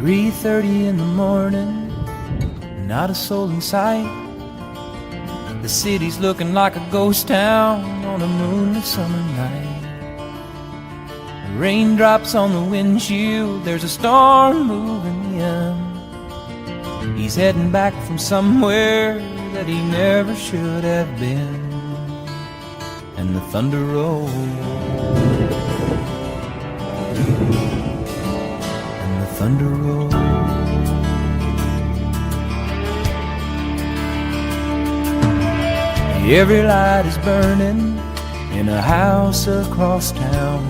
3:30 in the morning, not a soul in sight. The city's looking like a ghost town on a moonlit summer night. Raindrops on the windshield, there's a storm moving in. He's heading back from somewhere that he never should have been. And the thunder rolls, and the thunder rolls. Every light is burning in a house across town.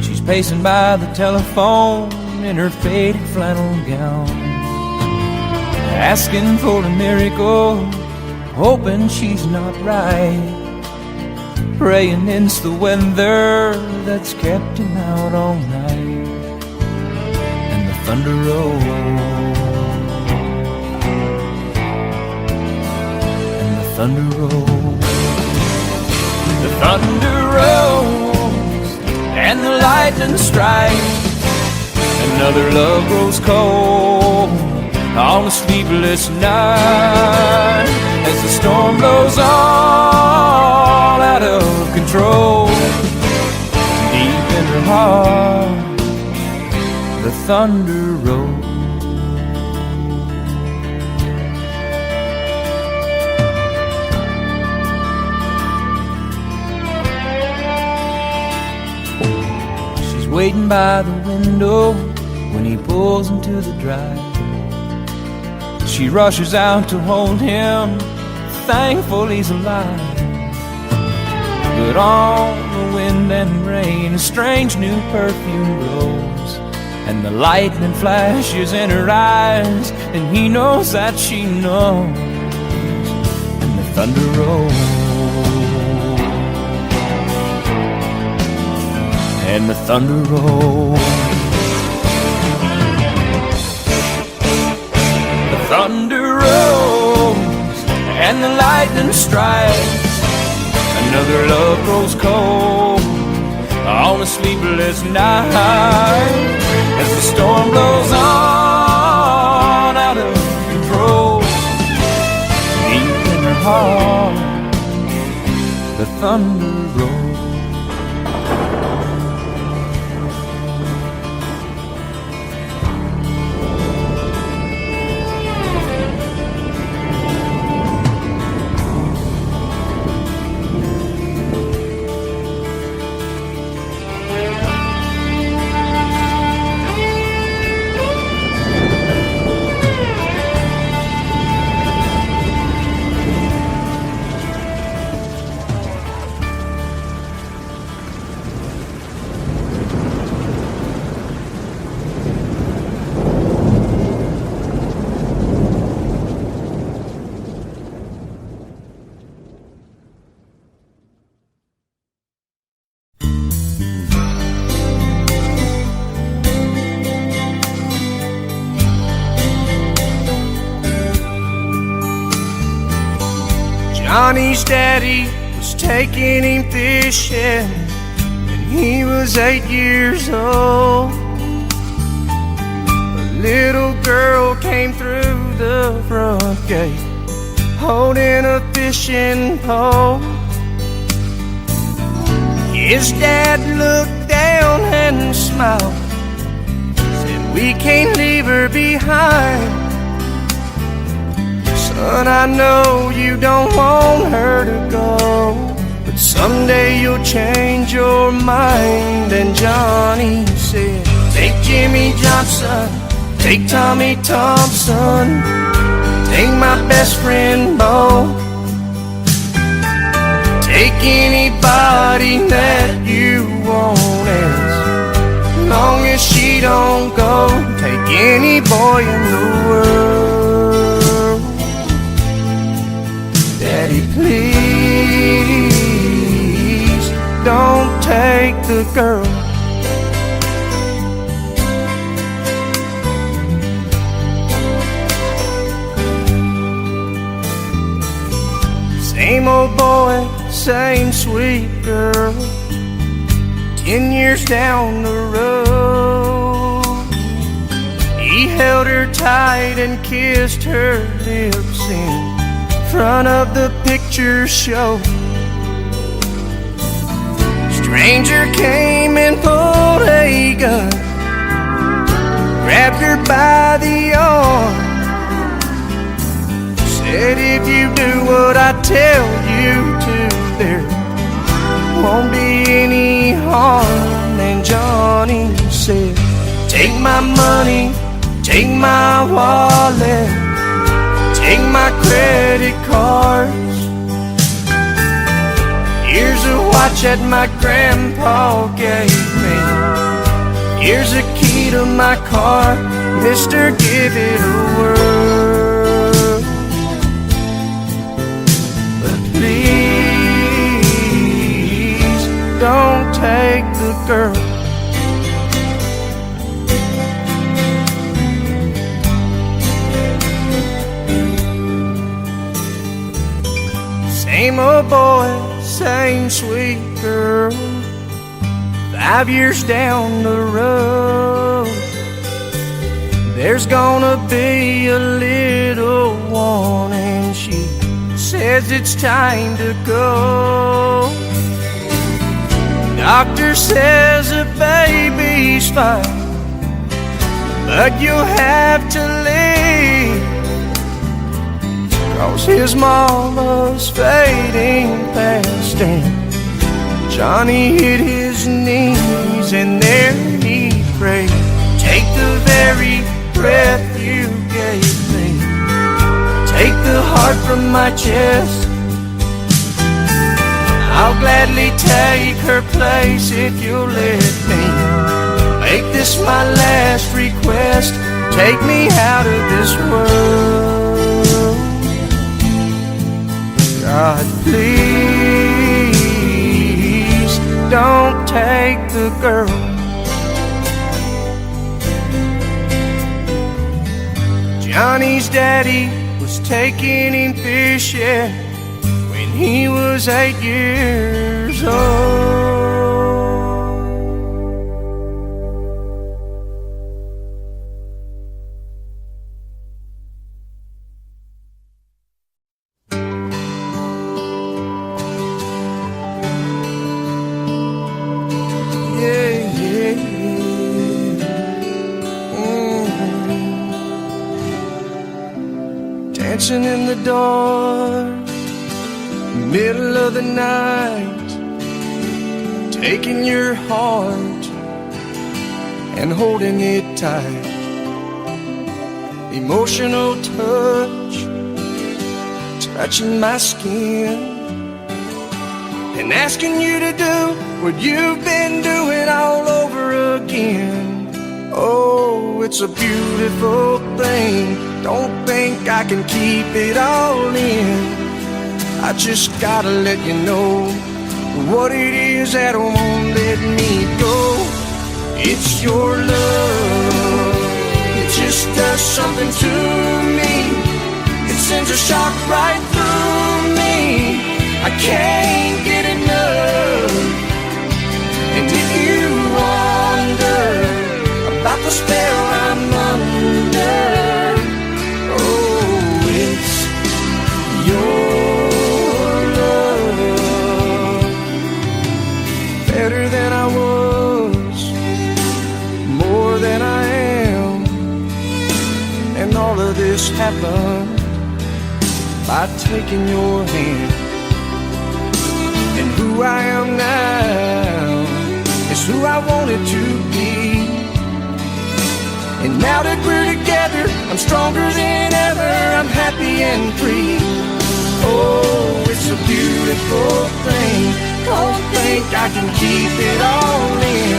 She's pacing by the telephone in her faded flannel gown, asking for a miracle, hoping she's not right, praying it's the weather that's kept him out all night. And the thunder rolls, and the thunder rolls. The thunder rolls, and the lightning strikes. Another love grows cold on a sleepless night, as the storm blows all out of control. Deep in her heart, the thunder rolls. She's waiting by the window when he pulls into the drive. She rushes out to hold him, thankful he's alive. But on the wind and rain, a strange new perfume blows, and the lightning flashes in her eyes, and he knows that she knows. And the thunder rolls, and the thunder rolls. The thunder rolls, and the lightning strikes. Another love grows cold on a sleepless night, as the storm blows on out of control. Deep in her heart, the thunder rolls. Johnny's daddy was taking him fishing when he was 8 years old. A little girl came through the front gate holding a fishing pole. His dad looked down and smiled, said, "We can't leave her behind. Son, I know you don't want her to go, but someday you'll change your mind." And Johnny said, "Take Jimmy Johnson, take Tommy Thompson, take my best friend Bo, take anybody that you want, as long as she don't go. Take any boy in the world. Daddy, please don't take the girl." Same old boy, same sweet girl, 10 years down the road. held her tight and kissed her lips in front of the picture show. Stranger came and pulled a gun, grabbed her by the arm, said, if you do what I tell you to, there won't be any harm. And Johnny said, take my money, take my wallet, take my credit cards. Here's a watch that my grandpa gave me. Here's a key to my car, mister, give it a whirl. But please don't take the girl. Same old boy, same sweet girl, 5 years down the road, there's gonna be a little one, and she says it's time to go. Doctor says the baby's fine, but you'll have to leave, 'cause his mama's fading fast. And Johnny hit his knees and there he prayed, take the very breath you gave me, take the heart from my chest. I'll gladly take her place if you'll let me make this my last request. Take me out of this world. God, please don't take the girl. Johnny's daddy was taking him fishing when he was 8 years old. Dancing in the dark, middle of the night, taking your heart and holding it tight. Emotional touch, touching my skin, and asking you to do what you've been doing all over again. Oh, it's a beautiful thing. Don't think I can keep it all in. I just gotta let you know what it is that won't let me go. It's your love. It just does something to me. It sends a shock right through me. I can't get enough. And if you wonder about the spell I'm under, oh, it's your love. Better than I was, more than I am, and all of this happened by taking your hand. And who I am now is who I wanted to be. And now that we're together, I'm stronger than ever, I'm happy and free. Oh, it's a beautiful thing. Don't think I can keep it all in.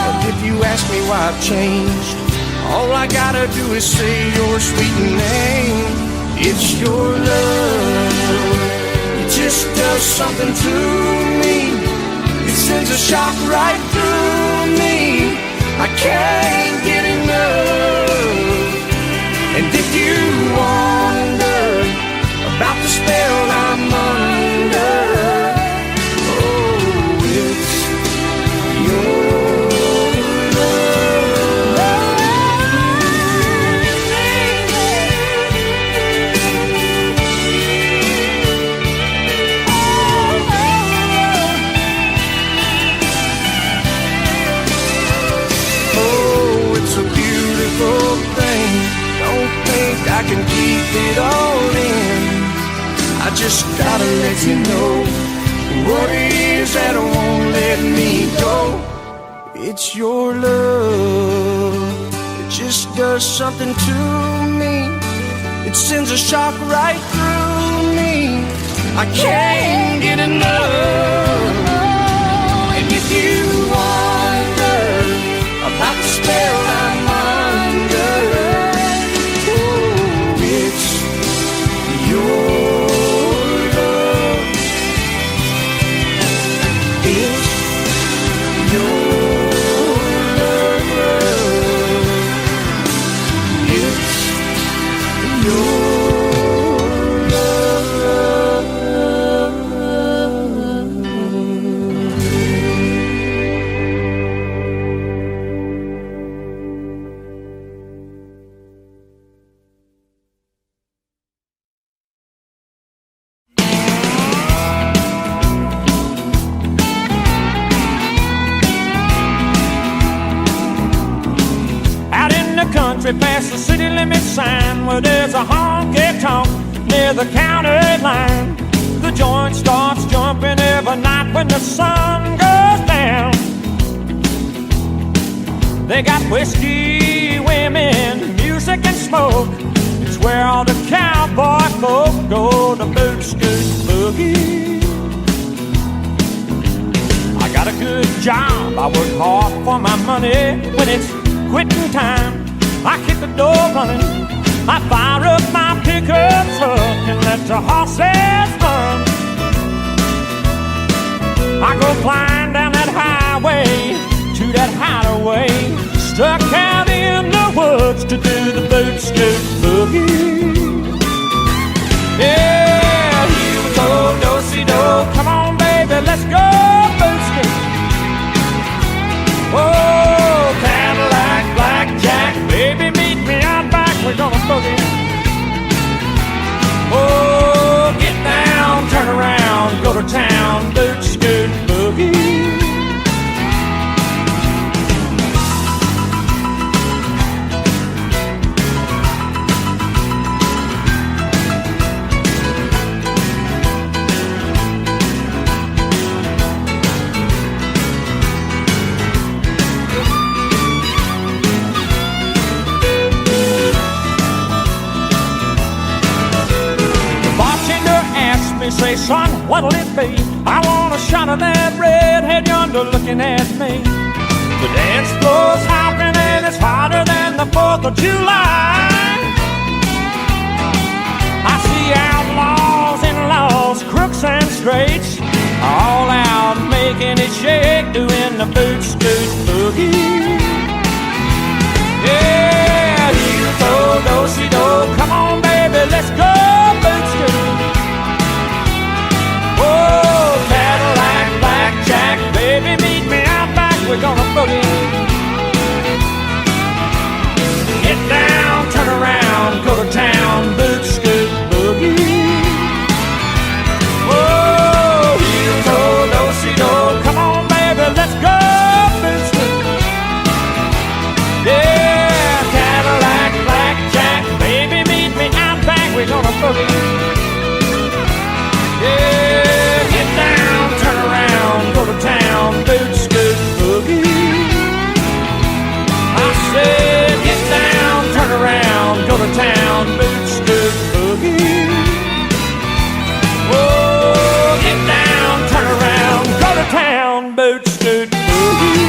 But if you ask me why I've changed, all I gotta do is say your sweet name. It's your love. It just does something to me. It sends a shock right through me. I can't get enough. And if you wonder about the spell I'm under, oh, it's your love. I can keep it all in. I just gotta let you know what it is that won't let me go. It's your love, it just does something to me. It sends a shock right through me. I can't get enough. And if you wonder about the spell I'm under, oh, it's your love. It's your past the city limit sign where there's a honky-tonk near the county line. The joint starts jumping every night when the sun goes down. They got whiskey, women, music and smoke. It's where all the cowboy folk go to boot, scoot, boogie. I got a good job, I work hard for my money. When it's quitting time, I kick the door running, I fire up my pickup truck and let the horses run. I go flying down that highway to that hideaway, stuck out in the woods to do the boot scoot boogie. Yeah, you go do-si-do, come on baby, let's go boot scoot. Oh, Cadillac, blackjack, baby, meet me out back, we're gonna boogie. Oh, get down, turn around, go to town, boot, scoot, boogie. Say, son, what'll it be? I want a shot of that redhead yonder looking at me. The dance floor's hopping and it's hotter than the 4th of July. I see outlaws and laws, crooks and straights, all out making it shake, doing the boot scoot boogie. Yeah, you go do-si-do, come on baby, let's go boot scoot. Oh, Cadillac, blackjack, baby, meet me out back, we're gonna boogie. Get down, turn around, go to town, boot, scoot, boogie. Oh, you go, do-si-do, come on, baby, let's go, boot, scoot. Yeah, Cadillac, blackjack, baby, meet me out back, we're gonna boogie. Yeah, get down, turn around, go to town, boot, scoot, boogie. I said, get down, turn around, go to town, boot, scoot, boogie. Oh, get down, turn around, go to town, boot, scoot, boogie.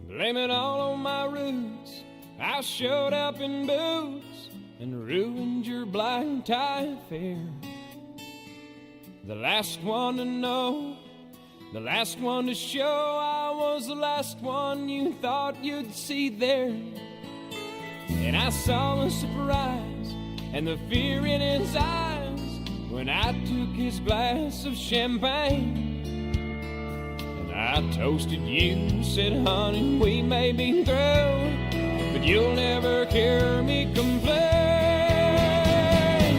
Blame it all on my roots. I showed up in boots and ruined your black tie affair. The last one to know, the last one to show, I was the last one you thought you'd see there. And I saw the surprise and the fear in his eyes when I took his glass of champagne. And I toasted you, said, honey, we may be through, but you'll never hear me complain.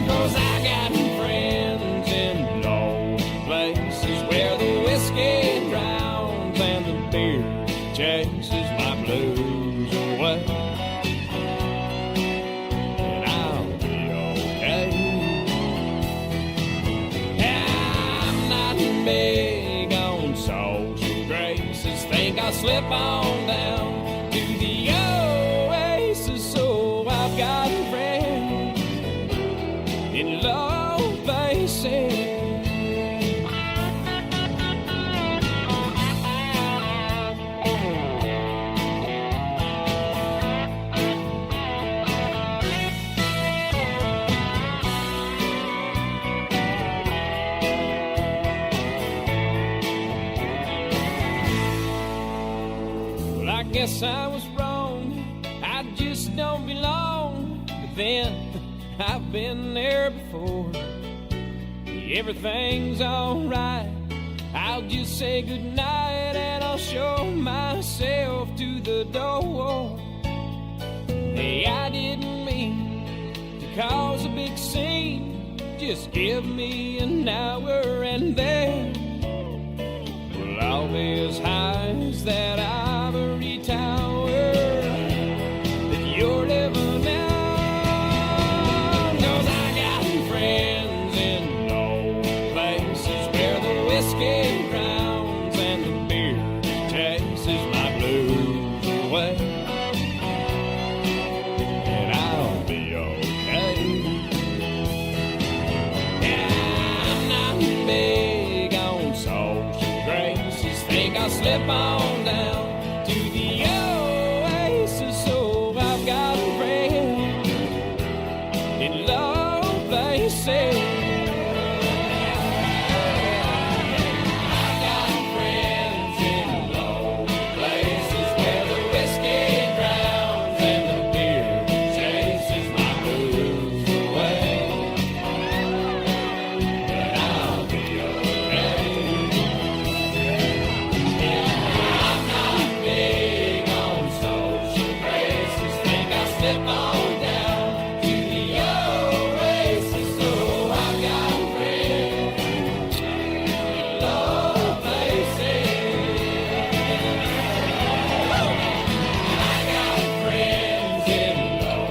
'Cause I got friends in low places where the whiskey drowns and the beer chases my blues away. And I'll be okay. I'm not big on social graces. Think I'll slip on down to the oasis. So I've got friends in low places. Well, I guess I was wrong. I just don't belong. But then I've been there before. Everything's alright. I'll just say goodnight and I'll show myself to the door. Hey, I didn't mean to cause a big scene. Just give me an hour and then, well, I'll be as high as that ivory tower that you're living in. 'Cause I got friends in low places where the whiskey drowns and the beer chases my blues away. And I'll be okay. Yeah, I'm not big on social graces. Think I'll slip on down to the oasis. So I've got friends in low places. I got friends in low places where the whiskey drowns and the beer chases my blues away. But I'll be okay. I'm not big on social graces. Think I'll slip on down to the oasis. So I've got friends in low places. I got friends in low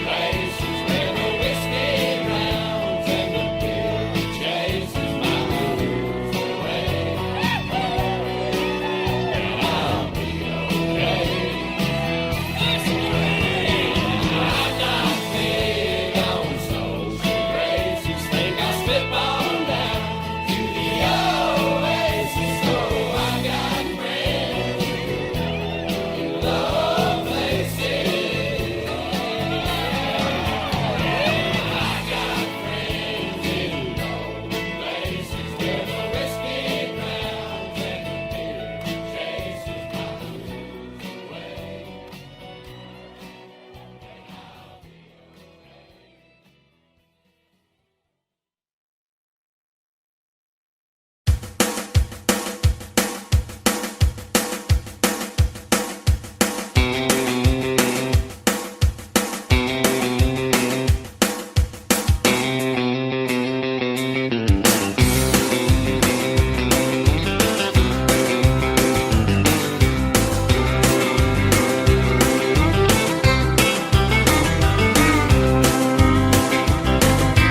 places where the whiskey drowns and the beer chases my blues away. And I'll be okay. I'm not big on social graces. Think I'll slip on down to the oasis. So I've got friends in low places. I got friends in low places where the whiskey drowns and the beer chases my blues away.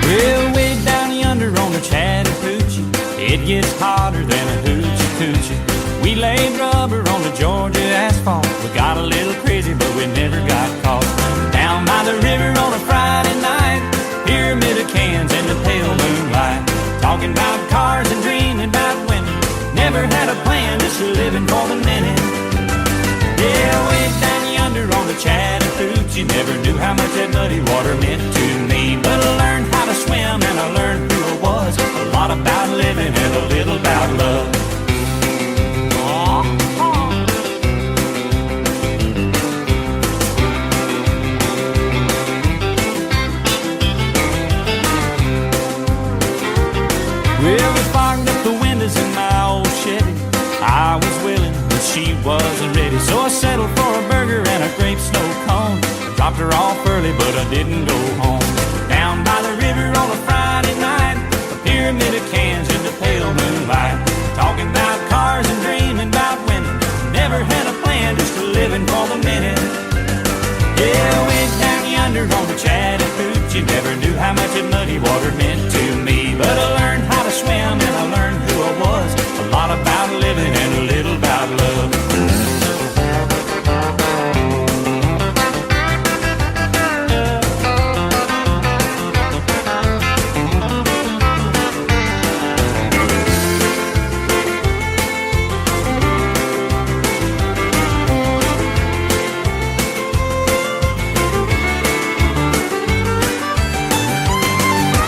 Well, way down yonder on the Chattahoochee, it gets hotter than a hoochie coochie. We laid rubber on the Georgia asphalt. We got a little crazy, but we never got caught. Down by the river on a Friday night, pyramid of cans in the pale moonlight. Talking about cars and dreaming about women. Never had a plan, just living for the minute. Yeah, way down yonder on the Chattahoochee, never knew how much that muddy water meant to me. But I learned how to swim and I learned who I was. A lot about living and a little about love. Well, we fogged up the windows in my old Chevy. I was with she wasn't ready. So I settled for a burger and a grape snow cone. I dropped her off early, but I didn't go home. Down by the river on a Friday night, a pyramid of cans in the pale moonlight, talking about cars and dreaming about women. Never had a plan, just a living for the minute. Yeah, went down yonder on the Chattahoochee. Never knew how much that muddy water meant to me, but I learned how to swim and I learned who I was. A lot about living and a little about love.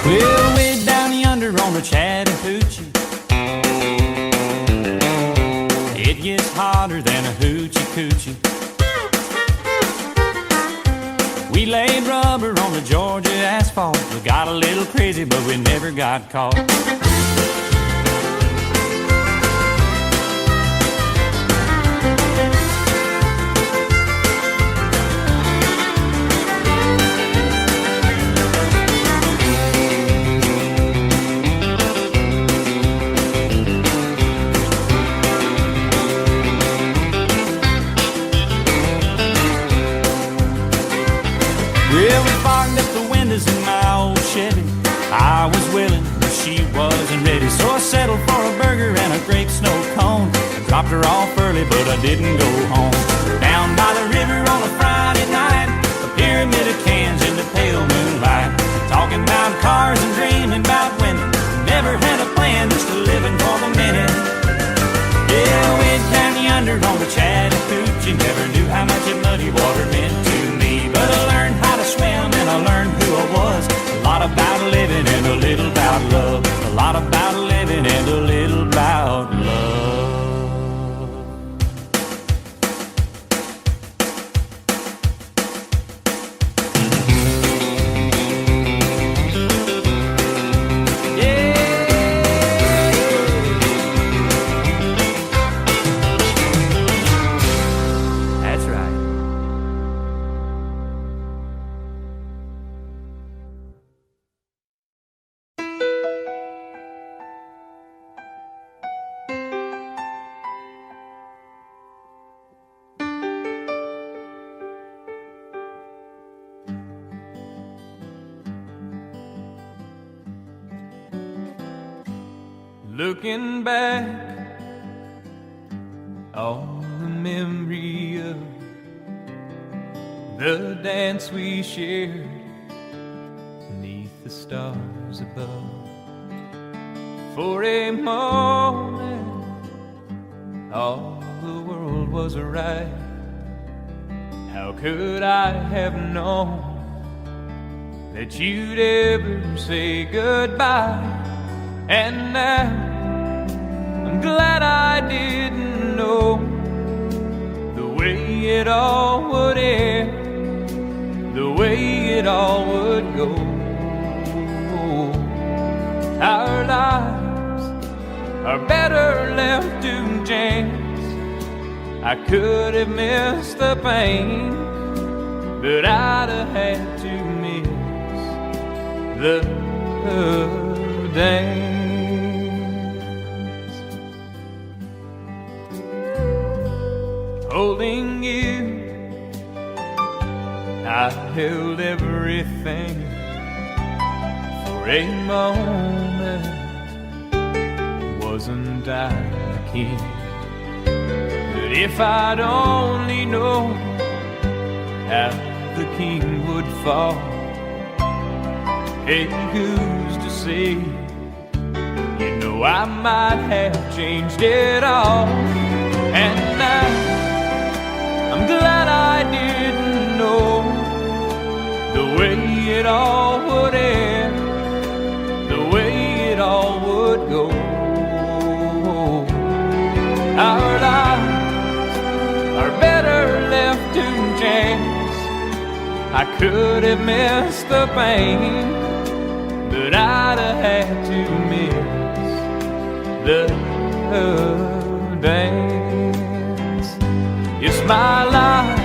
Well, way down yonder on the Chattahoochee, it gets hotter than a hoochie coochie. We laid rubber on the Georgia asphalt. We got a little crazy, but we never got caught. Well, we fogged up the windows in my old Chevy. I was willing, but she wasn't ready. So I settled for a burger and a grape snow cone. I dropped her off early, but I didn't go home. Down by the river on a Friday night, a pyramid of cans in the pale moonlight, talking about cars and dreaming about women. Never had a plan, just a living for the minute. Yeah, went down yonder on the Chattahoochee. Never knew how much that muddy water meant to me, but I learned how to swim and I learned who I was. A lot about living and a little about love. A lot about living and a little about love. That's right. Looking back on the memory of the dance we shared beneath the stars above. For a moment, all the world was right. How could I have known that you'd ever say goodbye? And now I'm glad I didn't know the way it all would end, the way it all would go. Our lives are better left to chance. I could have missed the pain, but I'd have had to miss the dance. Holding you, I held everything. For a moment, wasn't I the king? But if I'd only known how the king would fall, hey, who's to say? You know I might have changed it all. And now I'm glad I didn't know the way it all would end, the way it all would go. Our lives are better left to chance. I could have missed the pain, but I'd have had to miss the dance. my life.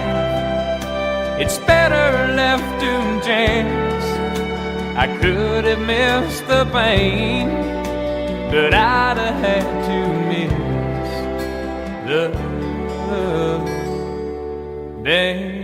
It's better left to chance. I could have missed the pain, but I'd have had to miss the dance.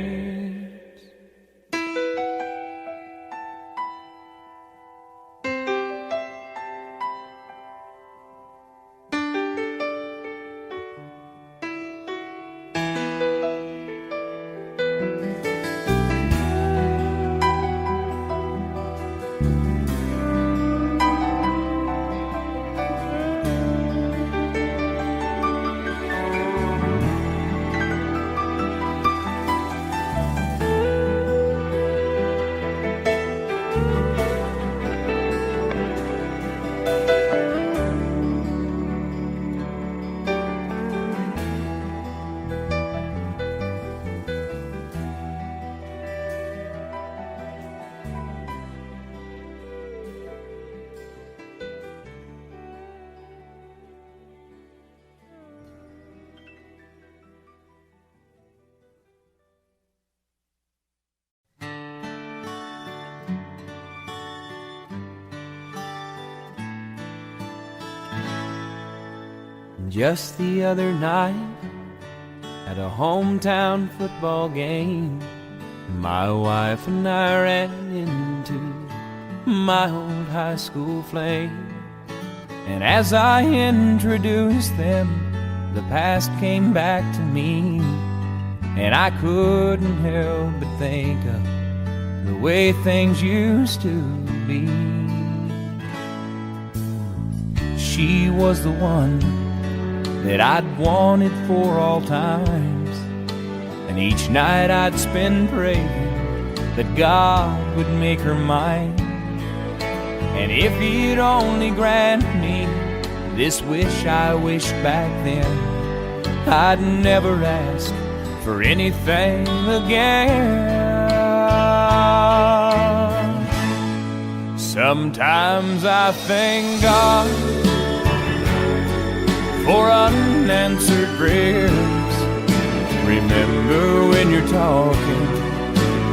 Just the other night, at a hometown football game, my wife and I ran into my old high school flame. And as I introduced them, the past came back to me, and I couldn't help but think of the way things used to be. She was the one that I'd wanted for all times, and each night I'd spend praying that God would make her mine. And if He'd only grant me this wish I wished back then, I'd never ask for anything again. Sometimes I thank God for unanswered prayers. Remember when you're talking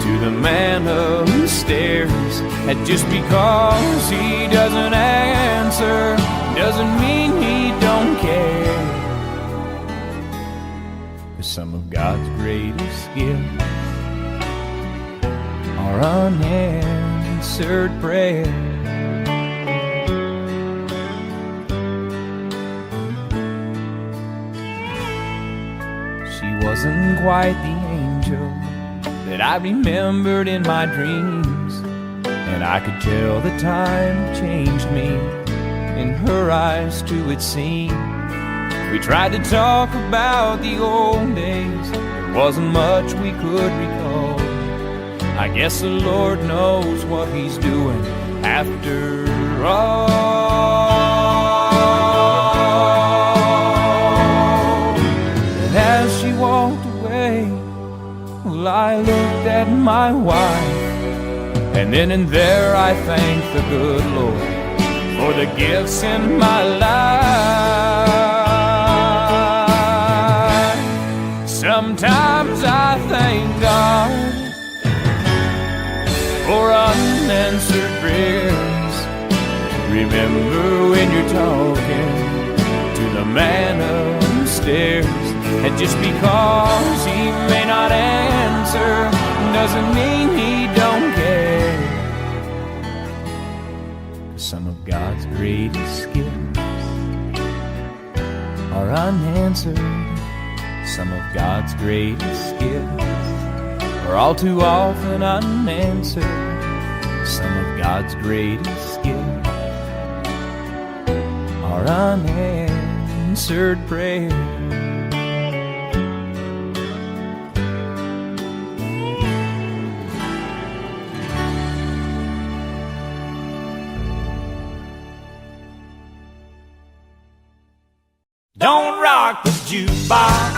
to the man upstairs, that just because he doesn't answer doesn't mean he don't care. 'Cause some of God's greatest gifts are unanswered prayers. Wasn't quite the angel that I remembered in my dreams, and I could tell the time changed me. In her eyes too it seemed. We tried to talk about the old days, there wasn't much we could recall. I guess the Lord knows what He's doing after all. As she walked away, well, I looked at my wife, and then and there I thanked the good Lord for the gifts in my life. Sometimes I thank God for unanswered prayers. Remember when you're talking to the man upstairs, and just because he may not answer doesn't mean he don't care. Some of God's greatest gifts are unanswered. Some of God's greatest gifts are all too often unanswered. Some of God's greatest gifts are unanswered prayers. Don't rock the jukebox,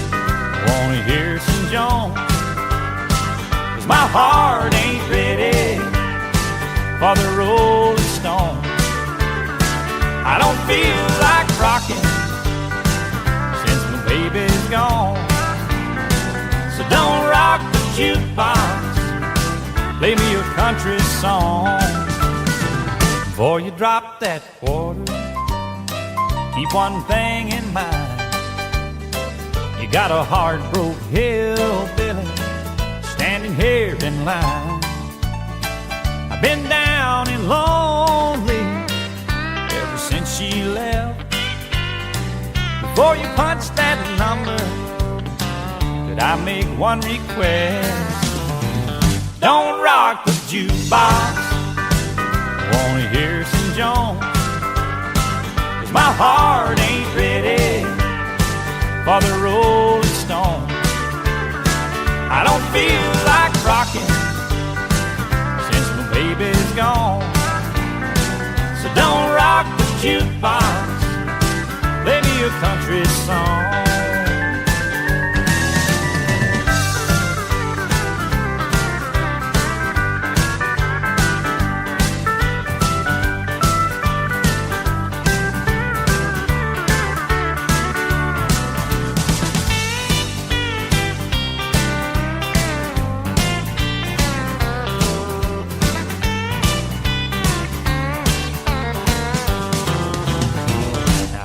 I wanna hear some Jones, 'cause my heart ain't ready for the Rolling Stone. I don't feel like rocking since my baby's gone. play me a country song. Before you drop that quarter, keep one thing in mind. You got a hard-broke hillbilly standing here in line. I've been down and lonely ever since she left. Before you punch that number, could I make one request? Don't rock the jukebox, I wanna hear some Jones, 'cause my heart ain't ready for the Rolling Stones. I don't feel like rocking since my baby's gone. So don't rock the jukebox, play me a country song.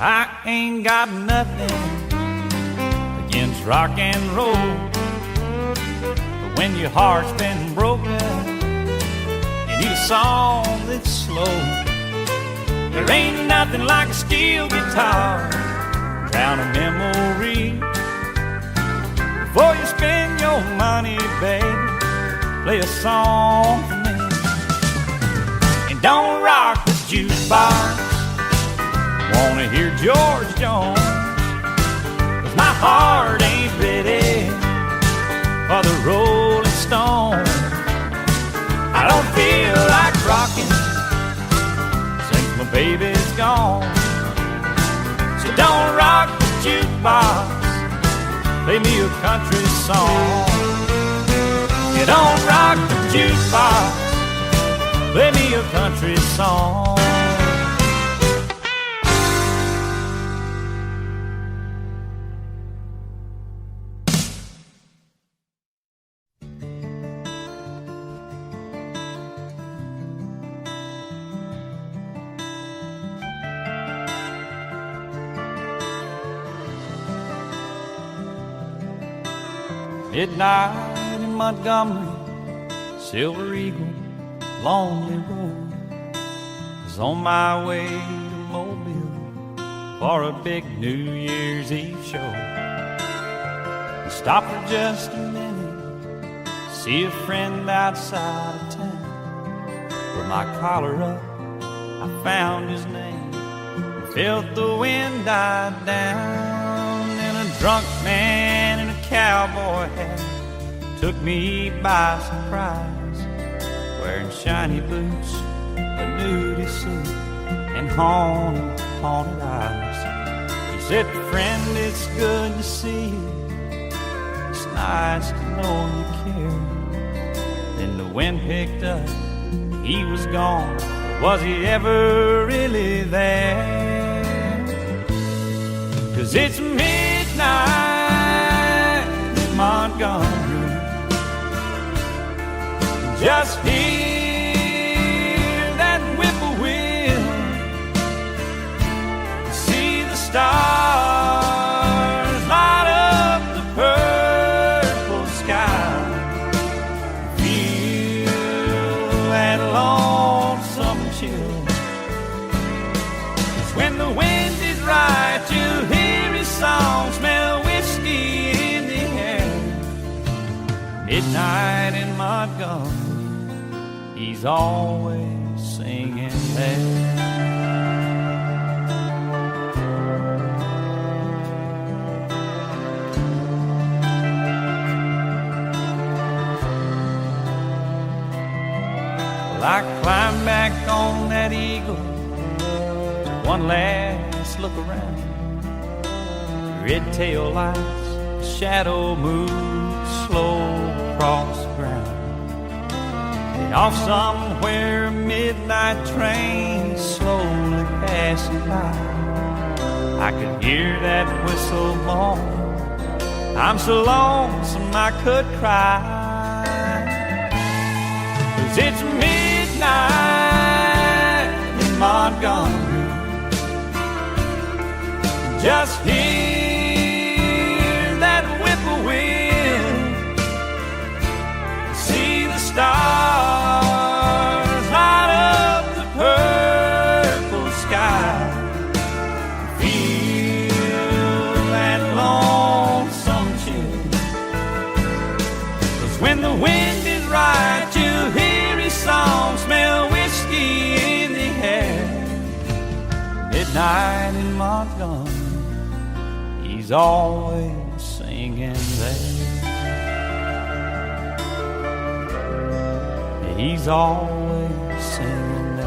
I ain't got nothing against rock and roll, but when your heart's been broken, you need a song that's slow. There ain't nothing like a steel guitar, drown a memory. Before you spend your money, baby, play a song for me. And don't rock the jukebox, wanna hear George Jones, 'cause my heart ain't ready for the Rolling Stones. I don't feel like rocking since my baby's gone. So don't rock the jukebox, play me a country song. You don't rock the jukebox, play me a country song. Midnight in Montgomery, Silver Eagle, Lonely Road. Was on my way to Mobile for a big New Year's Eve show. Stopped for just a minute, see a friend outside of town. With my collar up, I found his name, felt the wind die down, and a drunk man in a cowboy hat took me by surprise, wearing shiny boots, a nudie suit, and haunted eyes. He said, "Friend, it's good to see you. It's nice to know you care." Then the wind picked up, he was gone. Was he ever really there? 'Cause it's midnight in Montgomery, just hear that whippoorwill, see the stars light up the purple sky, feel that lonesome chill. 'Cause when the wind is right, you'll hear his song, smell whiskey in the air. Midnight in Montgomery, he's always singing there. Well, I climbed back on that Eagle, took one last look around. Red tail lights, shadow moves slow across the ground. Off somewhere, a midnight train slowly passing by. I could hear that whistle blow. I'm so lonesome I could cry. 'cause it's midnight in Montgomery. Just hear that whippoorwill, see the stars light up the purple sky, feel that lonesome chill. 'Cause when the wind is right, you'll hear his song, smell whiskey in the air. Midnight in Montgomery, he's always singing there. He's always singing there.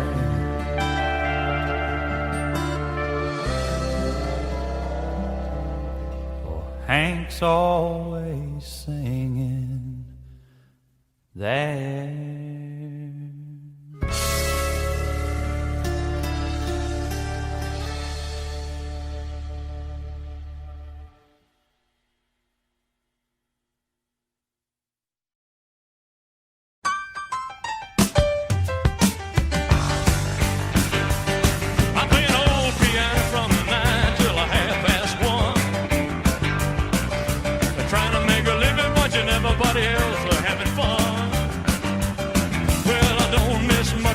Oh, Hank's always singing there.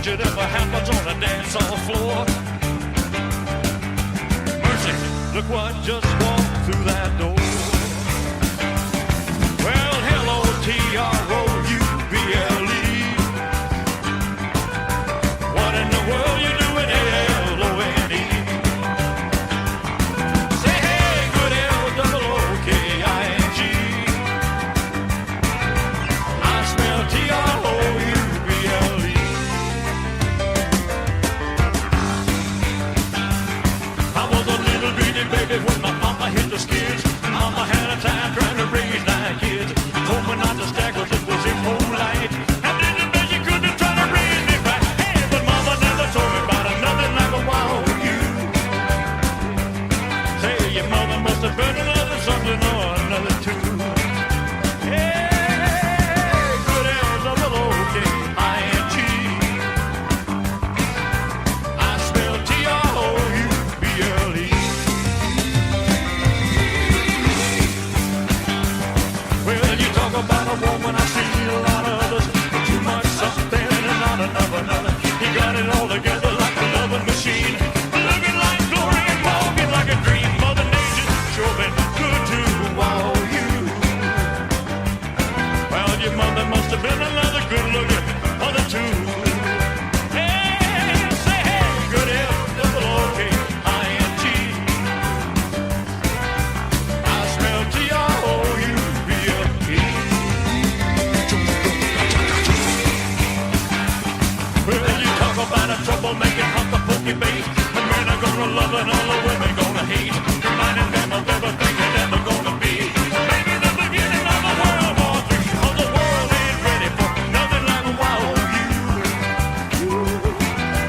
It ever happens on the dance hall floor. Mercy, look what just walked through that door. Well, hello, Troubele. What in the world you doing, LONE? Say hey, good LOOKING. I smell TROUBLE. Baby, when my mama hit the skids, mama had a time trying to raise 9 kids. Told me not to stack cause it was impolite. I didn't know you couldn't try to raise me back. Hey, but mama never told me about nothing like a wild you. Say your mother must have been another something or another too. Hey, good LOOKING. I smell TROUBLE. About a woman, I see a lot of others, but too much something and not enough another. He got it all together like a loving machine, looking like glory and walking like a dream. Mother Nature's sure been good to all you. Well, your mother must have been another good looking mother too. Hey, say hey, good LOOKING. I smell TROUBLE. About a troublemaking hunk of pokey bait. The men are gonna love and all the women gonna hate. Reminding them of everything they're never gonna be. Maybe the beginning of a World War III. Oh, the world ain't ready for nothing like a wild you.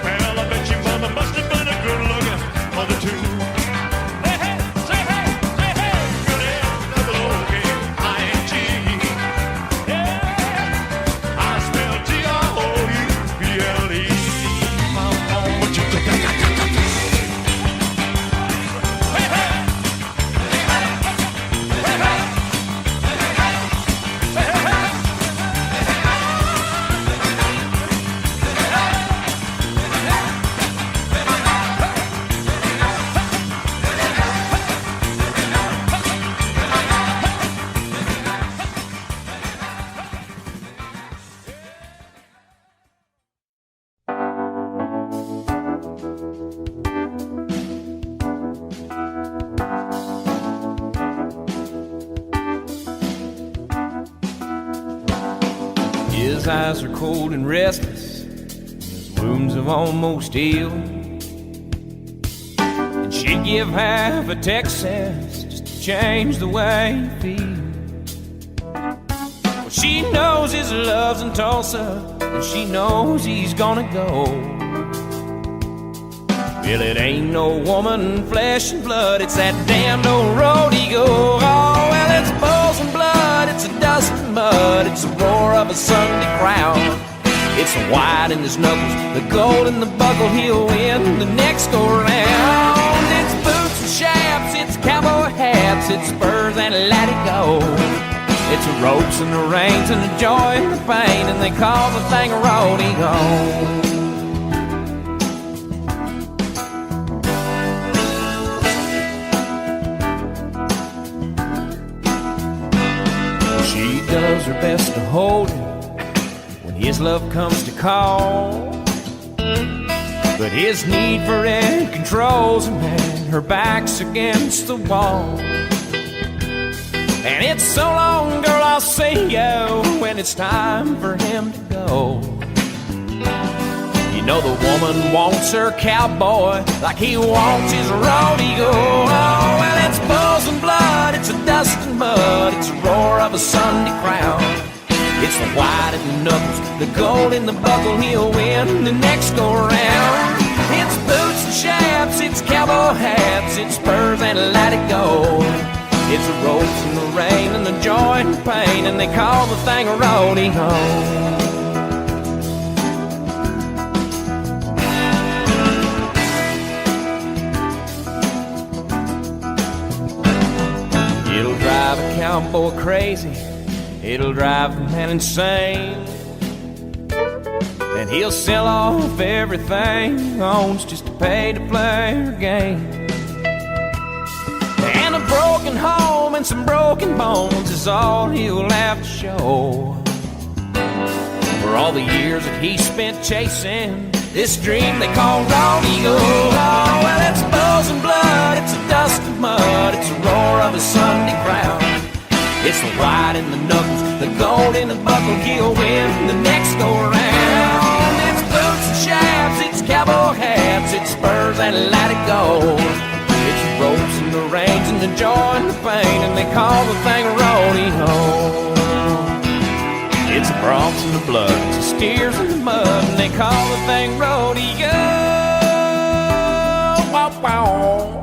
Well, I bet your mother must have been a good looking mother too. Hey, hey, say hey, say hey, good LOOKING. Yeah, I smell TROUBLE. His eyes are cold and restless, his wounds have almost healed. And she'd give half a Texas just to change the way he feels. Well, she knows his love's in Tulsa, and she knows he's gonna go. Well, it ain't no woman, flesh and blood, it's that damned old rodeo. Oh, well, it's bulls and blood, it's a dust and mud, it's the roar of a Sunday crowd. It's the white in his knuckles, the gold in the buckle, he'll win the next go round. It's boots and chaps, it's cowboy hats, it's spurs and let it go. It's the ropes and the reins and the joy and the pain, and they call the thing a rodeo. She does her best to hold him when his love comes to call, but his need for it controls him, and her back's against the wall. And it's so long, girl, I'll see you when it's time for him to go. You know the woman wants her cowboy like he wants his rodeo. Oh, well, it's bulls and blood, it's a dust and mud, it's a roar of a Sunday crowd. It's the white in the knuckles, the gold in the buckle, he'll win the next go round. It's boots and chaps, it's cowboy hats, it's spurs and let it go. It's the ropes and the rain and the joy and the pain, and they call the thing a rodeo. It'll drive a cowboy crazy, it'll drive a man insane, and he'll sell off everything he owns just to pay to play her game. And a broken home and some broken bones is all he'll have to show for all the years that he spent chasing this dream they call rodeo. Oh, well, it's bulls and blood, it's a dust and mud, it's a roar of a Sunday crowd. It's the white in the knuckles, the gold in the buckle, he'll win the next go round. It's boots and chaps, it's cowboy hats, it's spurs and let it go. It's the ropes and the reins and the joy and the pain, and they call the thing a rodeo. It's the broncs and the blood, it's the steers and the mud, and they call the thing rodeo. Wow, wow.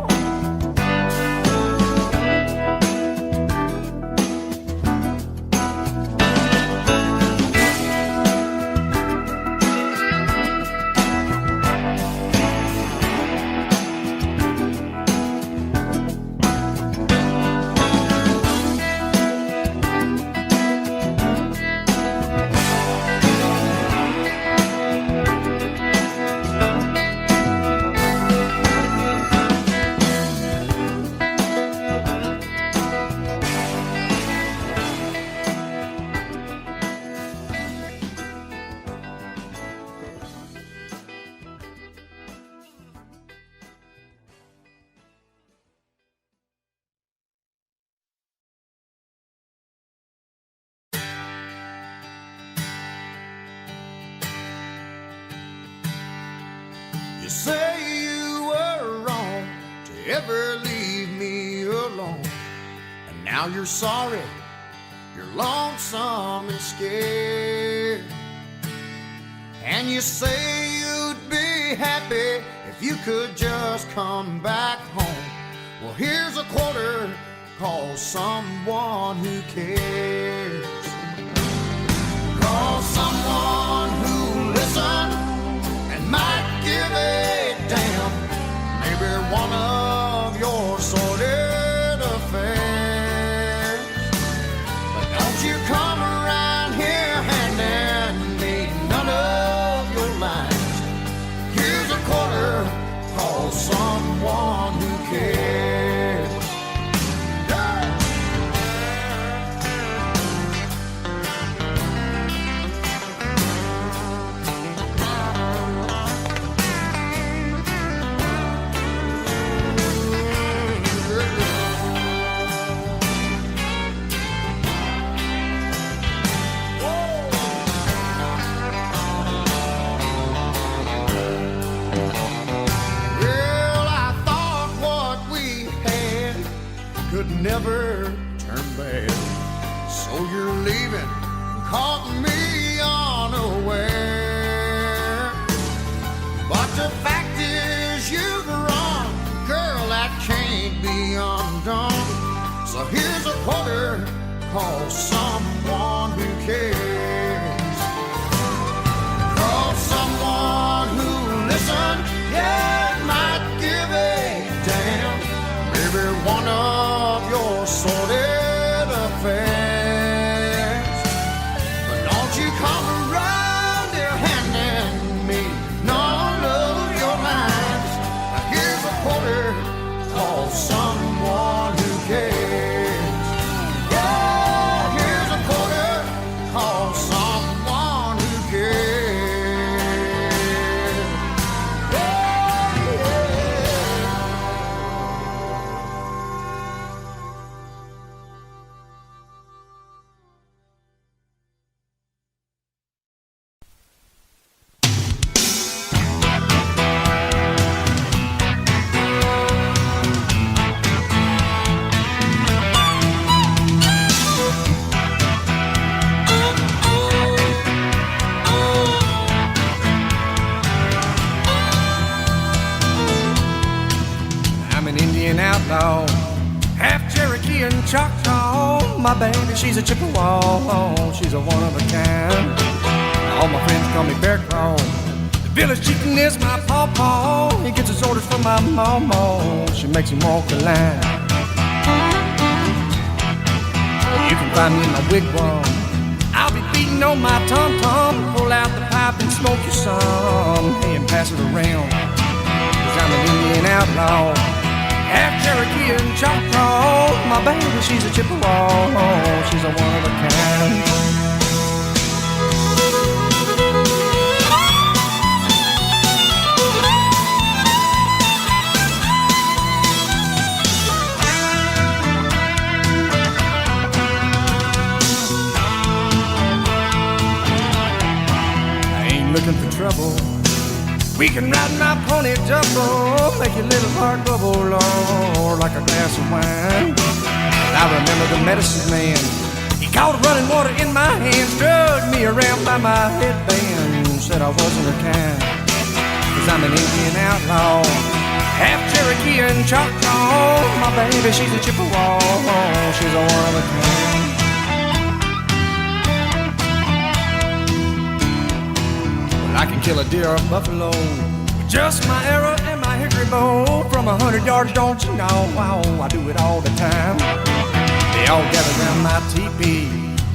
You say you were wrong to ever leave me alone, and now you're sorry, you're lonesome and scared. And you say you'd be happy if you could just come back home. Well, here's a quarter, call someone who cares. Call someone who listens and might give a damn. Maybe one of your sordid affairs. But don't you come around here handing me none of your lines. Here's a quarter, call someone who cares. Could never turn bad, so you're leaving and caught me unaware. But the fact is you've run, girl, that can't be undone. So here's a quarter, call someone who cares. every one of your sordid affairs. But don't you come around there handing me none of your lines. Now here's a quarter, call someone who cares. Yeah, here's a quarter, call someone who cares. I'm an Indian outlaw, half Cherokee and Choctaw. My baby, she's a Chippewa, she's a one of a kind. All my friends call me Bear Claw. The village chieftain is my pawpaw. He gets his orders from my mama. She makes him walk the line. You can find me in my wigwam. I'll be beating on my tom-tom. Pull out the pipe and smoke you some. Hey, and pass it around. 'Cause I'm an Indian outlaw, half Cherokee and Choctaw. My baby, she's a Chippewa, she's a one of a kind. I ain't looking for trouble. We can ride my pony double, make your little heart bubble, Lord, like a glass of wine. I remember the medicine man. He caught running water in my hands, drugged me around by my headband, said I wasn't her kind. 'Cause I'm an Indian outlaw, half Cherokee and Choctaw. My baby, she's a Chippewa, she's a one of a kind. I can kill a deer or a buffalo with just my arrow and my hickory bow. From 100 yards, don't you know? Wow, I do it all the time. They all gather around my teepee,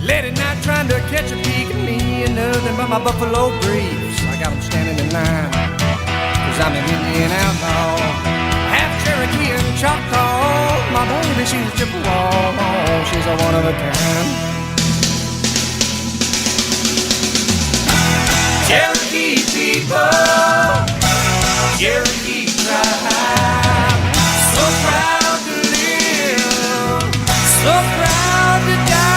late at night trying to catch a peek at me and nothing but my buffalo briefs. I got them standing in line, 'cause I'm an Indian outlaw, half Cherokee and Choctaw. My baby, she's a Chippewa, she's a one of a kind. Cherokee people, Cherokee tribe, so proud to live, so proud to die.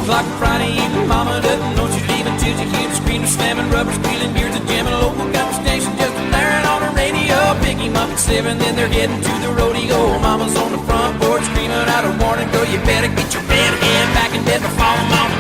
O'clock Friday evening, mama doesn't know she's leaving till she hears the screaming, slamming, rubber squealing, beers and jamming, local country station just blaring on the radio. Pick him up at 7, then they're heading to the rodeo. Mama's on the front porch screaming out a warning, girl, you better get your bed and back in bed before mama.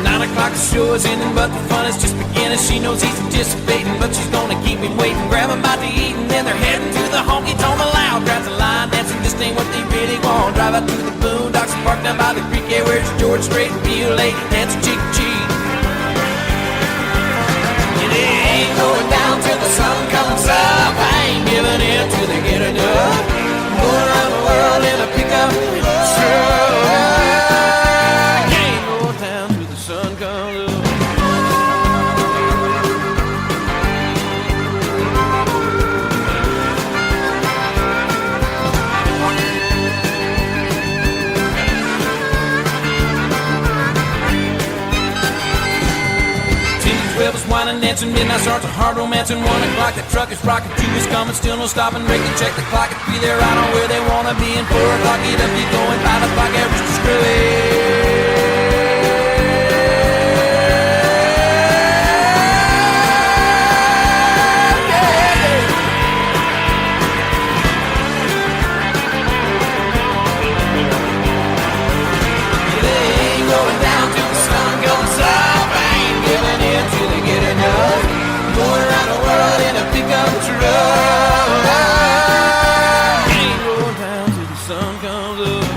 9 o'clock the show is ending, but the fun is just beginning. She knows he's anticipating, but she's gonna keep him waiting. Grab him by the eat, and then they're heading to the honky tonk loud. Grab the line, dancing, this ain't what they really want. Drive out to the boondocks and park down by the creek, yeah, where's George Strait and Peel Lake, dancing cheek to cheek. And it ain't going down till the sun comes up. I ain't giving in till they get enough. Going around the world in a pickup truck. Ain't going down till the sun comes up. 12 is wine and dancing, midnight starts a hard romance, and 1 o'clock the truck is rocking, 2 is coming, still no stopping, break and check the clock, at 3 they're right on where they wanna be, and 4 o'clock get up, keep going, 5 o'clock average to screw it. Going around the world in a pickup truck. Ain't going down till the sun comes up.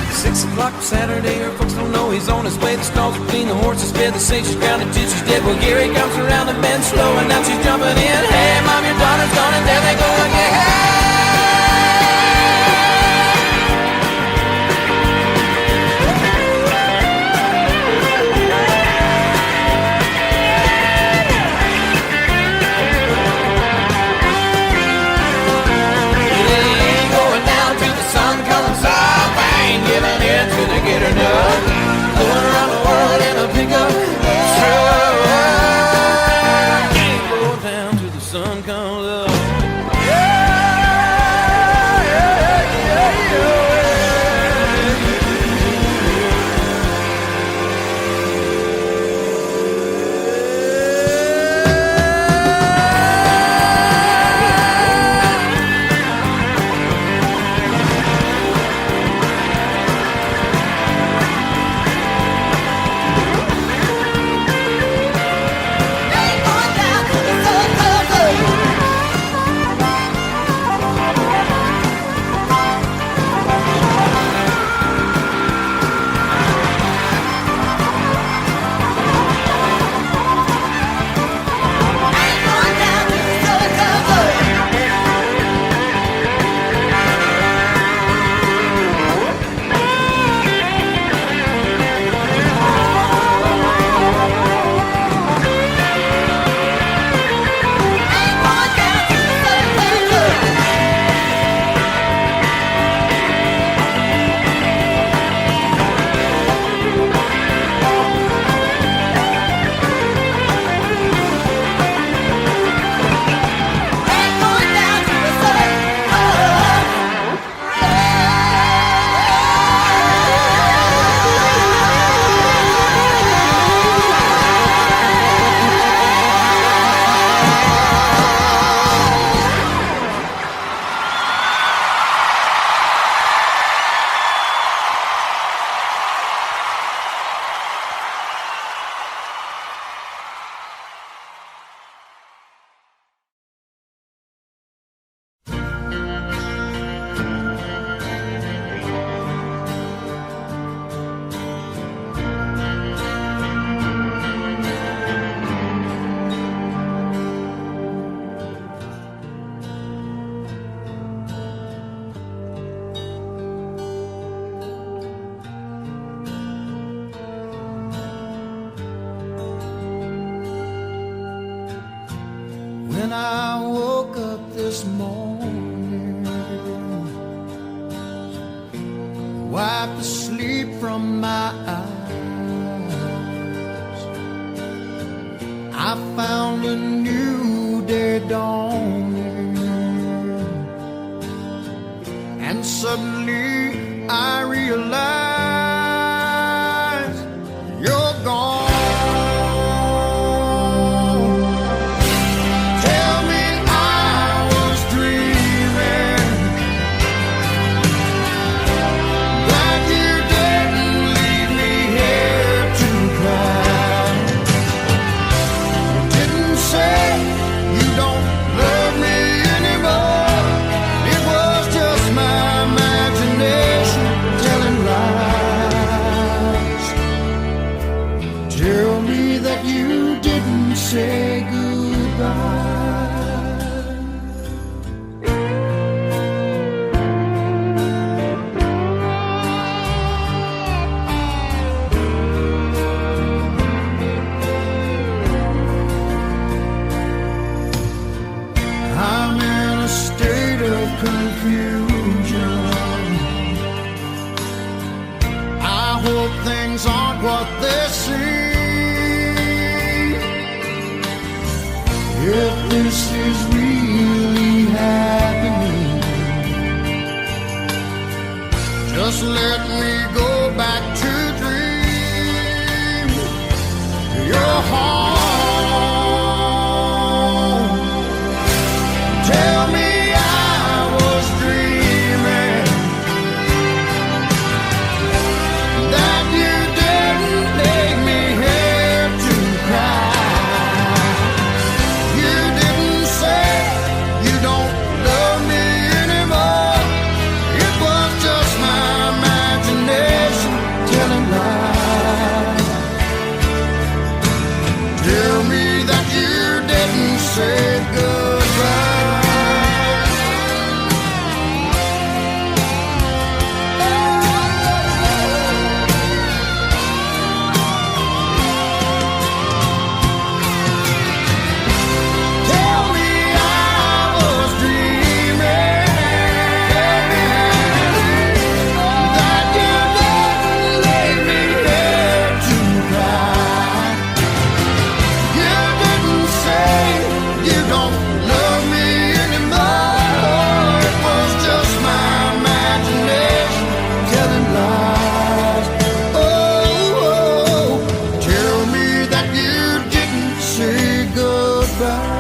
6 o'clock Saturday, her folks don't know he's on his way. The stalls are clean, the horses fed, they say she's grounded till she's dead. Well, Gary comes around the bend slow, and now she's jumping in. Hey, mom, your daughter's gone, and there they go again. Hey! Get her done. Going around the world in a pickup truck. Ain't going down till the sun comes up. When I woke up this morning, wiped the sleep from my eyes, I found a new day dawning, and suddenly I realized you're gone. Telling lies. hope things aren't what they seem. If this is really happening, just let me go back to dream your home. Tell me I was dreaming, that you didn't leave me here to cry. You didn't say you don't love me anymore. It was just my imagination telling lies. Tell me that you didn't say goodbye. Tell me I was dreaming, that you didn't leave me here to cry. You didn't say you don't love me anymore. It was just my imagination telling lies. Oh, tell me that you didn't say goodbye.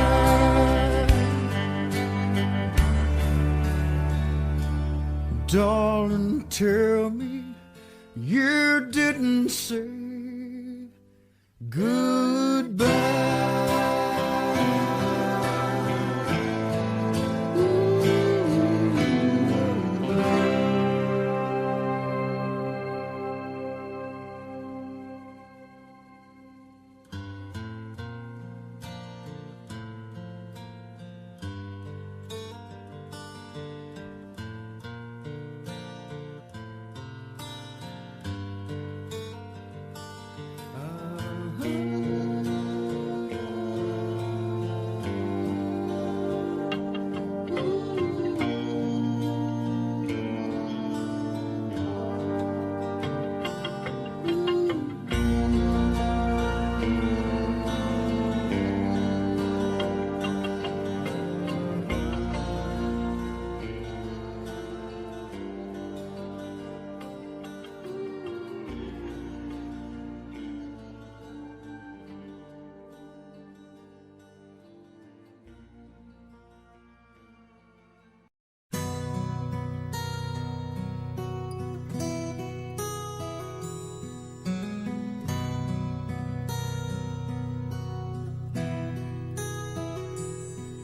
Darling, tell me you didn't say goodbye.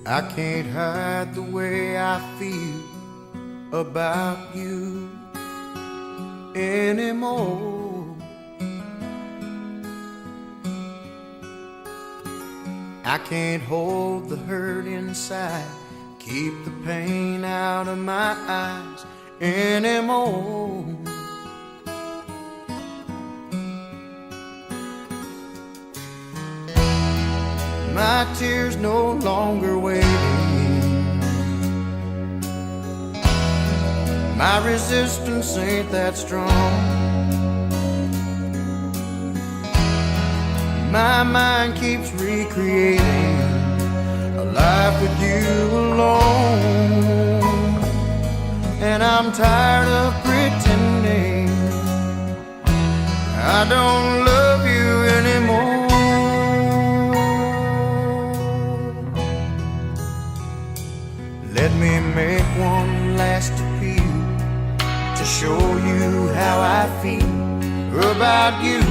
I can't hide the way I feel about you anymore. I can't hold the hurt inside, keep the pain out of my eyes anymore. My tears no longer waiting. My resistance ain't that strong. My mind keeps recreating a life with you alone. And I'm tired of pretending I don't love you anymore. Let me make one last appeal to show you how I feel about you.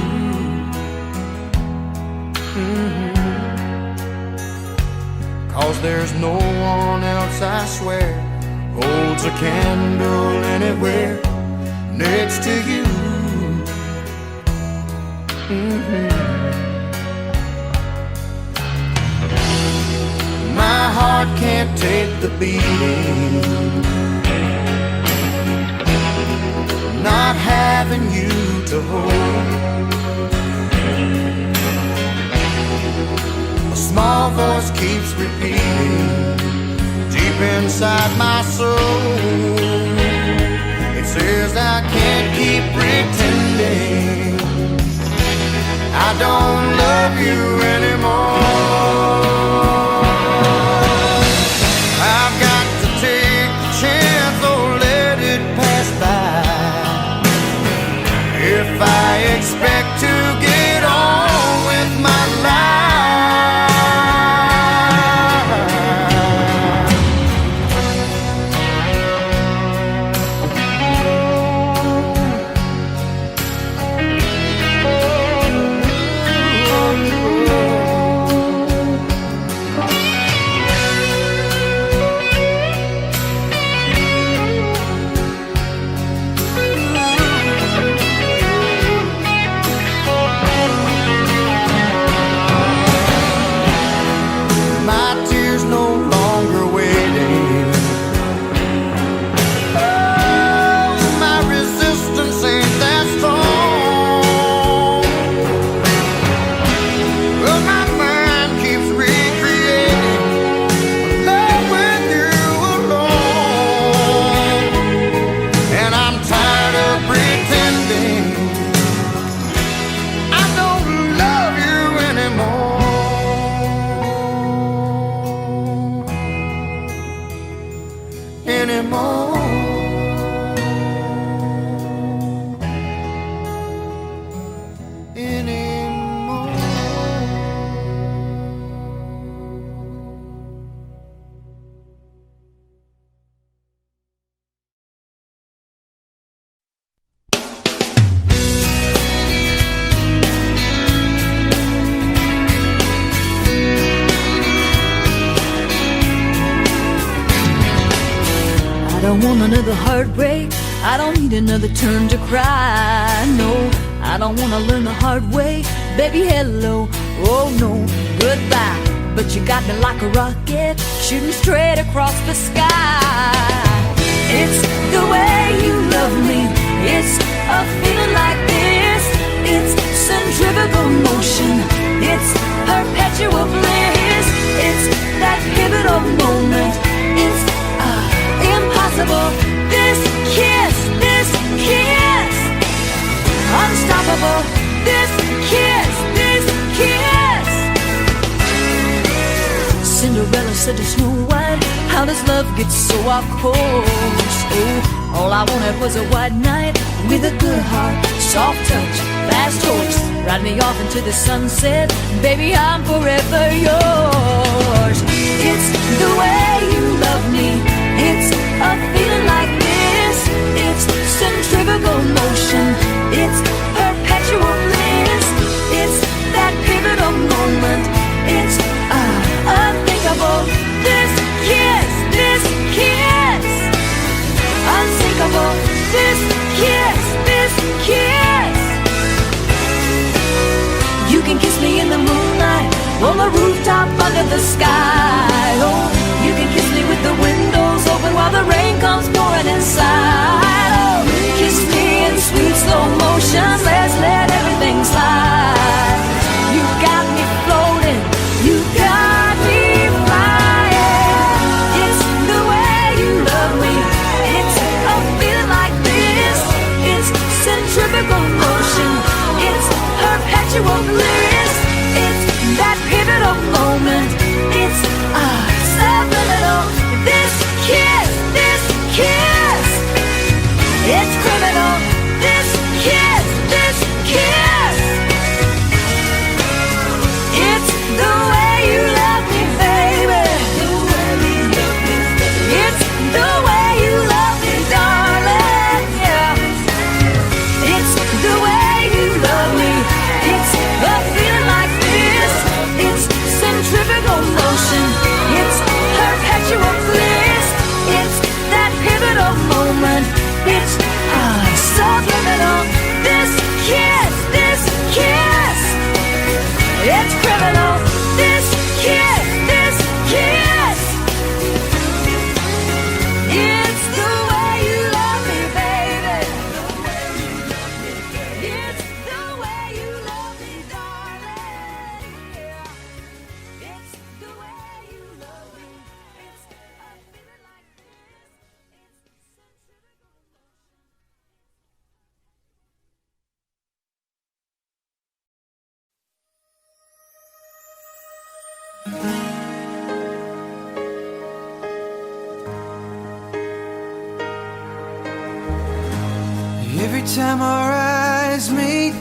Cause there's no one else, I swear, holds a candle anywhere next to you. My heart can't take the beating, not having you to hold. A small voice keeps repeating deep inside my soul. It says I can't keep pretending don't want another heartbreak. I don't need another turn to cry. No, I don't wanna learn the hard way. Baby, hello, oh no, goodbye. But you got me like a rocket, shooting straight across the sky. It's the way you love me. It's a feeling like this. It's centrifugal motion. It's perpetual bliss. It's that pivotal moment. It's impossible. This kiss, unstoppable. This kiss. Cinderella said to Snow White, how does love get so off course? Oh, all I wanted was a white knight with a good heart, soft touch, fast horse, ride me off into the sunset. Baby, I'm forever yours. It's the way you love me. It's a feeling like this. It's centrifugal motion. It's perpetual bliss. It's that pivotal moment. It's unthinkable. This kiss, unsinkable. This kiss. You can kiss me in the moonlight, on the rooftop under the sky. Oh, you can kiss me with the windows open while the rain comes pouring inside. Oh, kiss me in sweet slow motion. Let's let everything slide. You got me floating. You got me flying. It's the way you love me. It's a feeling like this. It's centrifugal motion. It's perpetual bliss. It's that pivotal moment. It's subliminal. This kiss. It's criminal. This kiss. It's the way you love me, baby. It's the way you love me, darling. Yeah. It's the way you love me. It's a feeling like this. It's centrifugal motion. It's perpetual bliss. It's that pivotal moment. It's subliminal. This kiss. It's criminal. This kiss. It's the way you love me, baby. It's the way you love me, darling. Yeah. It's the way you love me. It's a feeling like this. Every time our eyes meet,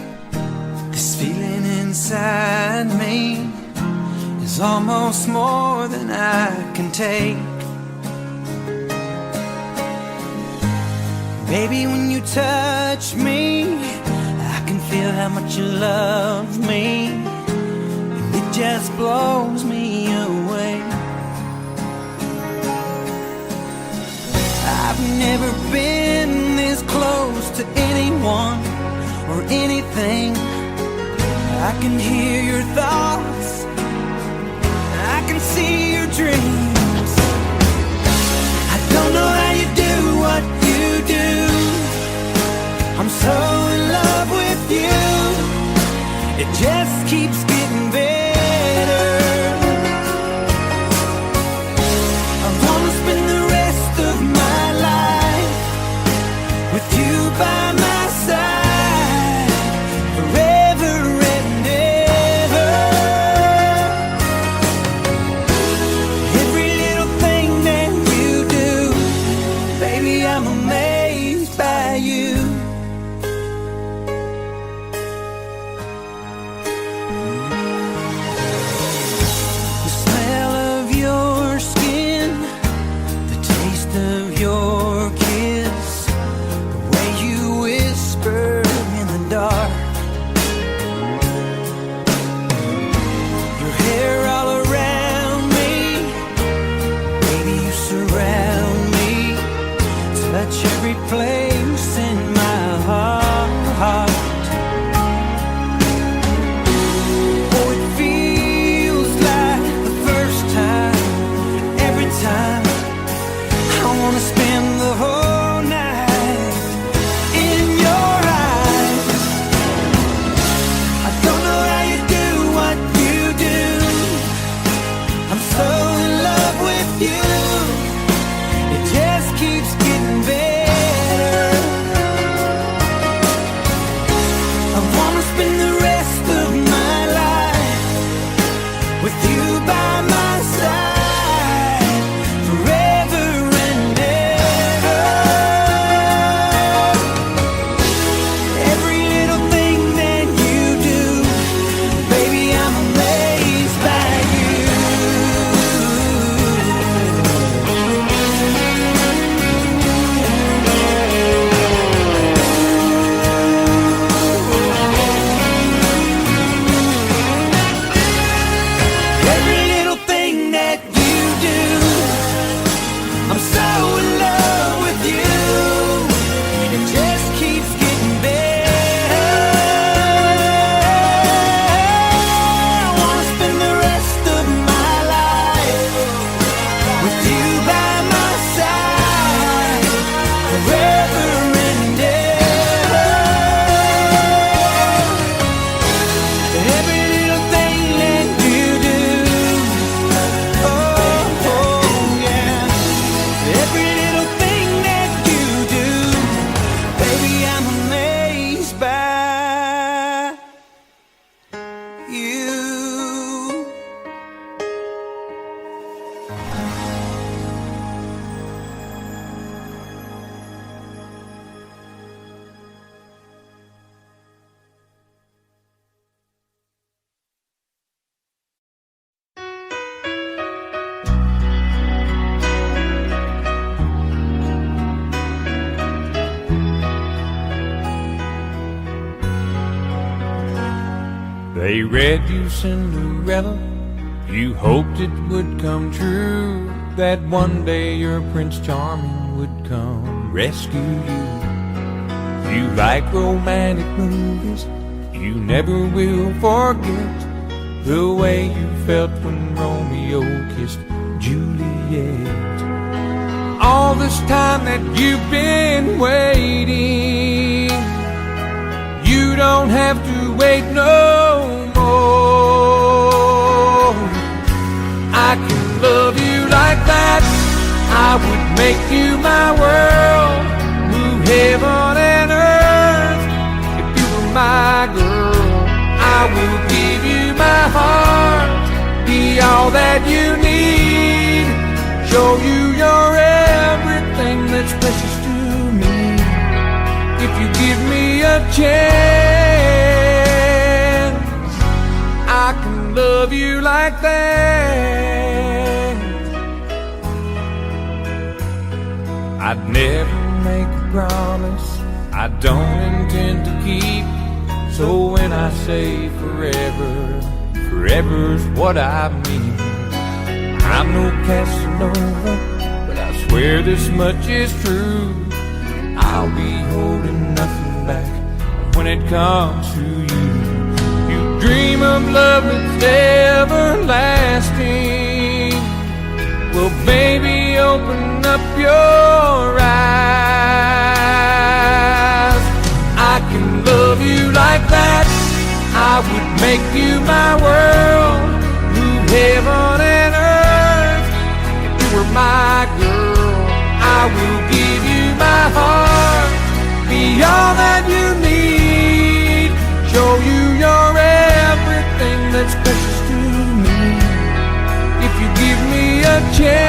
this feeling inside me is almost more than I can take. Baby, when you touch me, I can feel how much you love me, and it just blows me away. I've never been this close to anyone or anything. I can hear your thoughts, I can see your dreams. I don't know how you do what you do. I'm so in love with you. It just keeps getting better. I wanna spend the rest of my life with you by my side, forever and ever. Every little thing that you do, baby, I'm amazed by you. They read you Cinderella, you hoped it would come true, that one day your Prince Charming would come rescue you. You like romantic movies, you never will forget the way you felt when Romeo kissed Juliet. All this time that you've been waiting, you don't have to wait no more. I can love you like that, I would make you my world, move heaven and earth. If you were my girl, I will give you my heart, be all that you need, show you you're everything that's precious to me. If you give me a chance, I can love you like that. I'd never make a promise I don't intend to keep, so when I say forever, forever's what I mean. I'm no Casanova, but I swear this much is true, I'll be holding nothing back when it comes to you. You dream of love that's everlasting, well baby open up your eyes. I can love you like that, I would make you my world, move heaven and earth. If you were my girl, I will give you my heart, be all that you need, show you you're everything that's precious to me. If you give me a chance,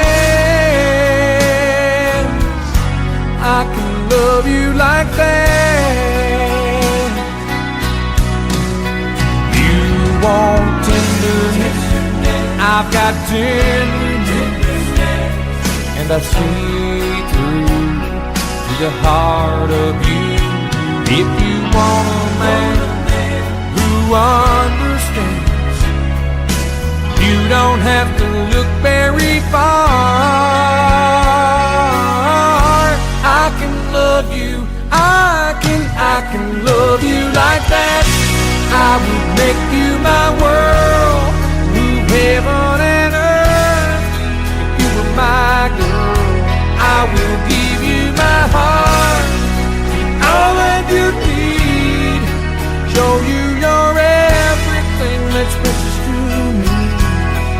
I can love you like that. You want tenderness, I've got tenderness, and I see through to the heart of you. If you want a man who understands, you don't have to look very far. I can love you, I can love you like that. I would make you my world, move heaven and earth. If you were my girl, I will give you my heart, all that you need, show you you're everything that's precious to me.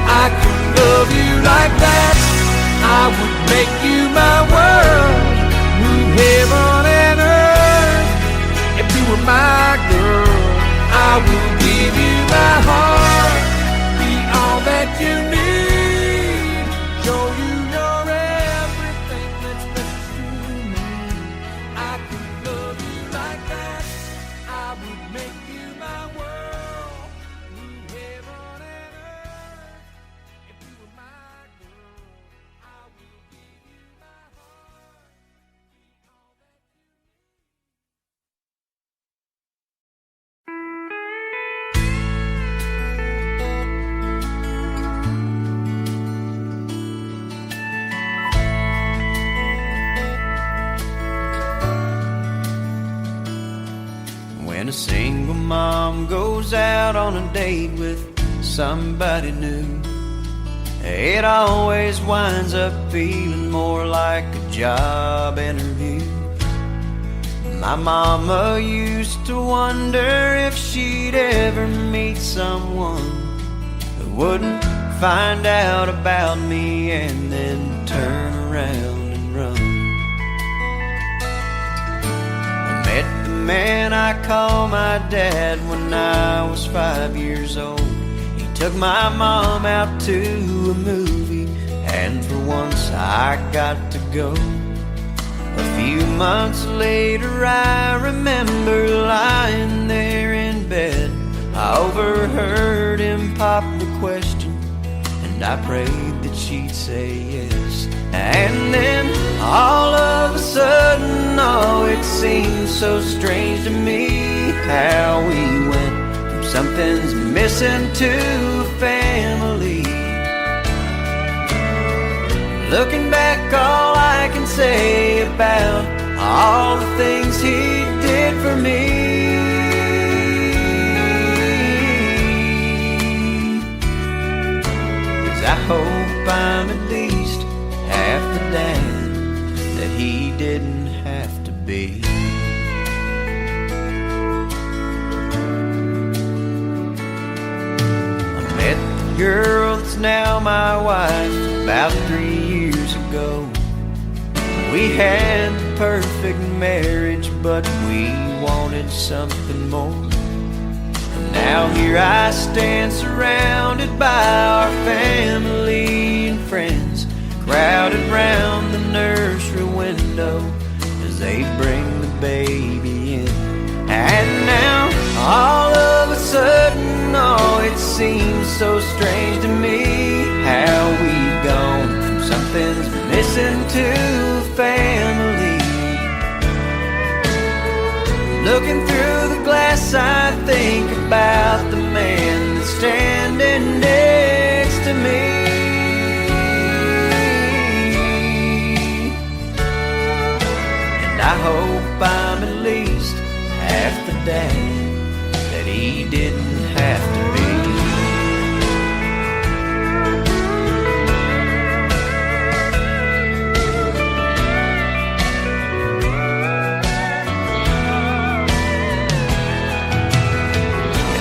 I can love you like that, I would make you my world, move heaven and earth. If you were my girl, I will give you my heart, be all that you need, show you you're everything that's precious to me. I can love you like that, I would make you my world, move heaven and earth. If you were my girl, I will give you my heart, be all that you need. When a single mom goes out on a date with somebody new, it always winds up feeling more like a job interview. My mama used to wonder if she'd ever meet someone who wouldn't find out about me and then turn around and run. I met the man I call my dad when I was 5 years old. He took my mom out to a movie, and for once I got to go. A few months later I remember lying there in bed. I overheard him pop the question, and I prayed that she'd say yes. And then all of a sudden, oh, it seemed so strange to me how we went from something's missing to a family. Looking back, all I can say about all the things he did for me is I hope I'm at least half the dad that he didn't have to be. I met the girl that's now my wife about 3 years ago. We had the perfect marriage, but we wanted something more. And now here I stand surrounded by our family and friends, crowded round the nursery window as they bring the baby in. And now, all of a sudden, oh, it seems so strange to me how we've gone from something's missing to a family. Looking through the glass, I think about the man that's standing next to me. I hope I'm at least half the dad that he didn't have to be.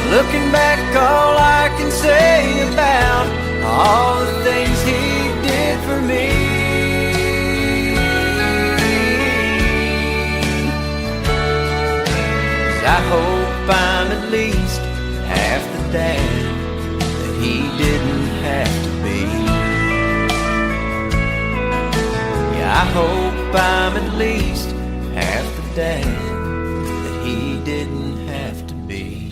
Looking back, all I can say about all the things he did for me I hope I'm at least half the dad that he didn't have to be. Yeah, I hope I'm at least half the dad that he didn't have to be.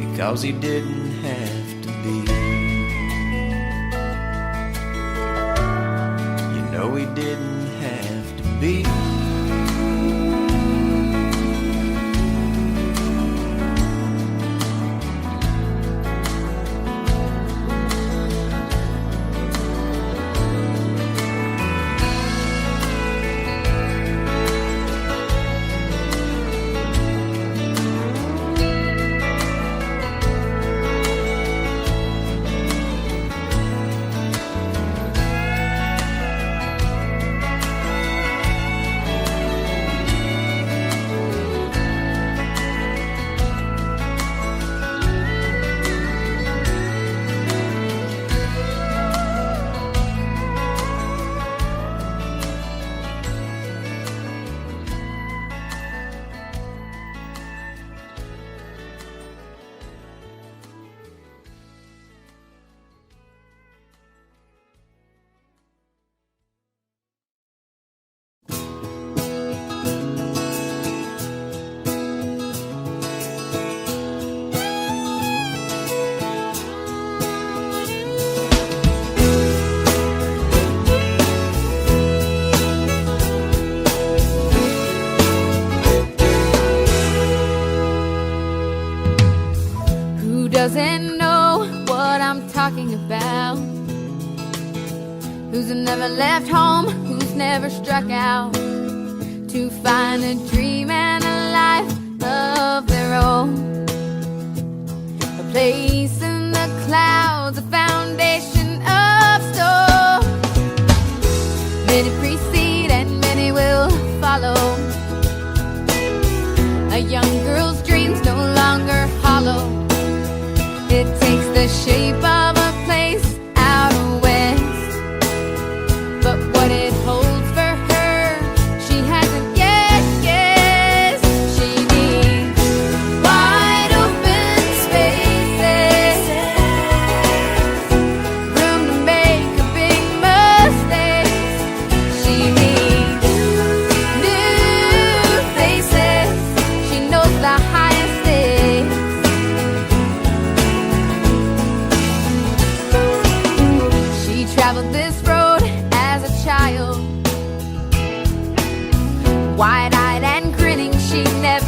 Because he didn't have to be. You know he didn't have to be. Doesn't know what I'm talking about. Who's never left home, who's never struck out to find a dream and a life of their own. A place in the clouds, a foundation of stone. Many precede and many will follow. A young girl's dreams no longer hollow. It takes the shape of a place out west, but what it holds for her, she hasn't yet guessed. She needs wide open spaces, room to make a big mistake. She needs new faces. She knows the highest stakes. Traveled this road as a child, wide-eyed and grinning, she never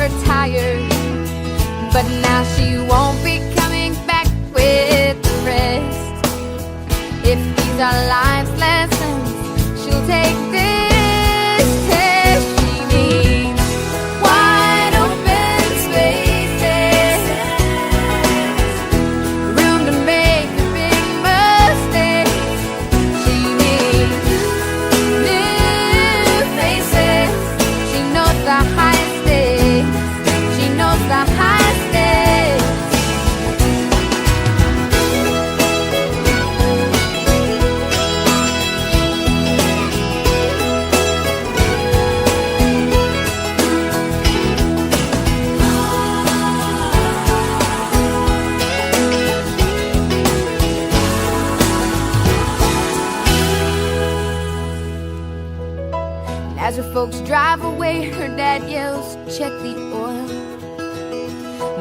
drive away, her dad yells, check the oil.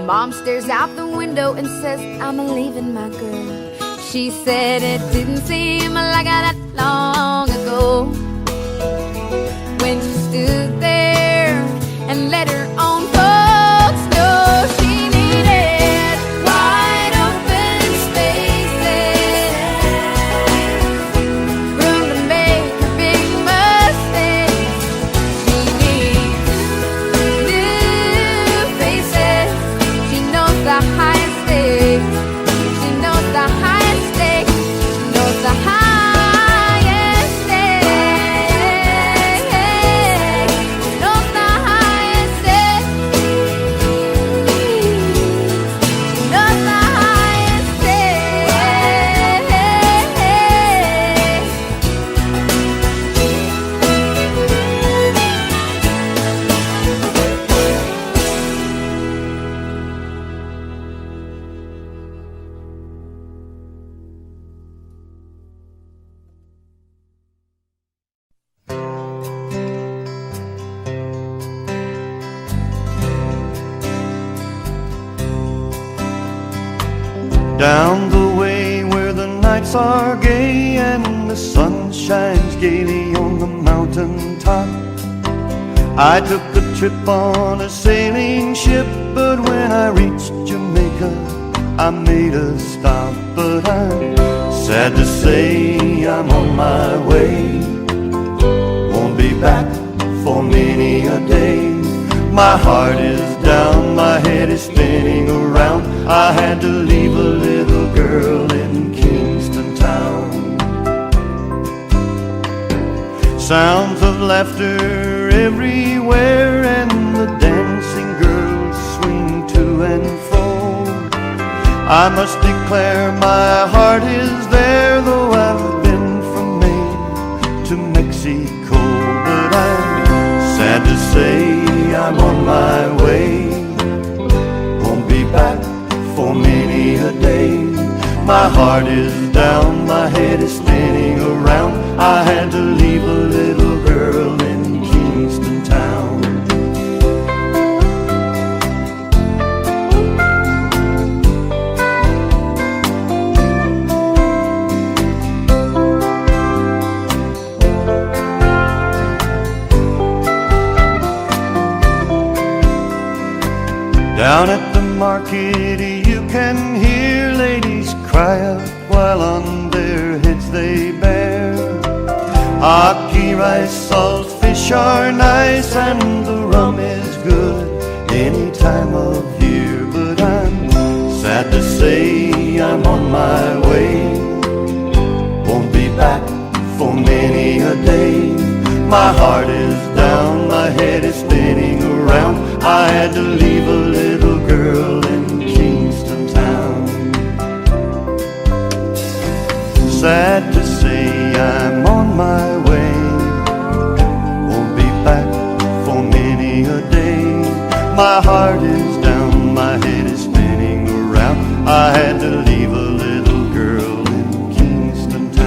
Mom stares out the window and says, I'm leaving my girl. She said it didn't seem like that long ago when she stood there and let her own folks know she needed wide open spaces, room to make her big mistakes. She needs new faces. She knows the highest stakes. She knows the highest stakes. She knows the highest stakes. She knows the highest stakes. She knows the highest stakes. Down the way where the nights are gay and the sun shines gaily on the mountain top, I took a trip on a sailing ship, but when I reached Jamaica, I made a stop. But I'm sad to say I'm on my way, won't be back for many a day. My heart is down, my head is spinning around. I had to leave a little girl in Kingston town. Sounds of laughter everywhere, and the dancing girls swing to and fro. I must declare my heart is there, though I've been from Maine to Mexico. But I'm sad to say I'm on my way, won't be back for many a day. My heart is down, my head is spinning around. I had to leave a little girl in Kingston town. Down at the market you can hear ladies cry out while on their heads they bear. Ackee rice, salt fish are nice, and the rum is good any time of year. But I'm sad to say I'm on my way, won't be back for many a day. My heart is down, my head is spinning around. I had to leave a little girl in Kingston town. Sad to say I'm on my way, won't be back for many a day. My heart is down, my head is spinning around. I had to leave a little girl in Kingston town.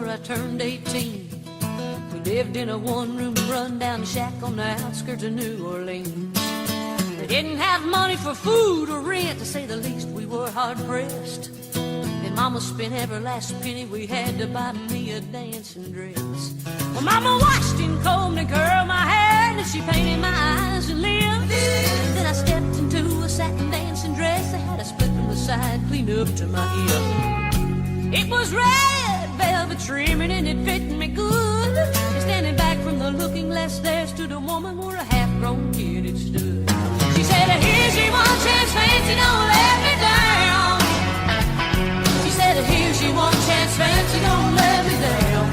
I turned 18. We lived in a one-room run-down shack on the outskirts of New Orleans. We didn't have money for food or rent, to say the least. We were hard-pressed, and Mama spent every last penny we had to buy me a dancing dress. Well, Mama washed and combed and curled my hair, and she painted my eyes and lips. Then I stepped into a satin dancing dress that had a split from the side clean up to my hip. It was red velvet trimming and it fit me good. And standing back from the looking glass there stood a woman where a half-grown kid had stood. She said, said, here's your one chance, fancy, don't let me down. She said, here's your one chance, fancy, don't let me down.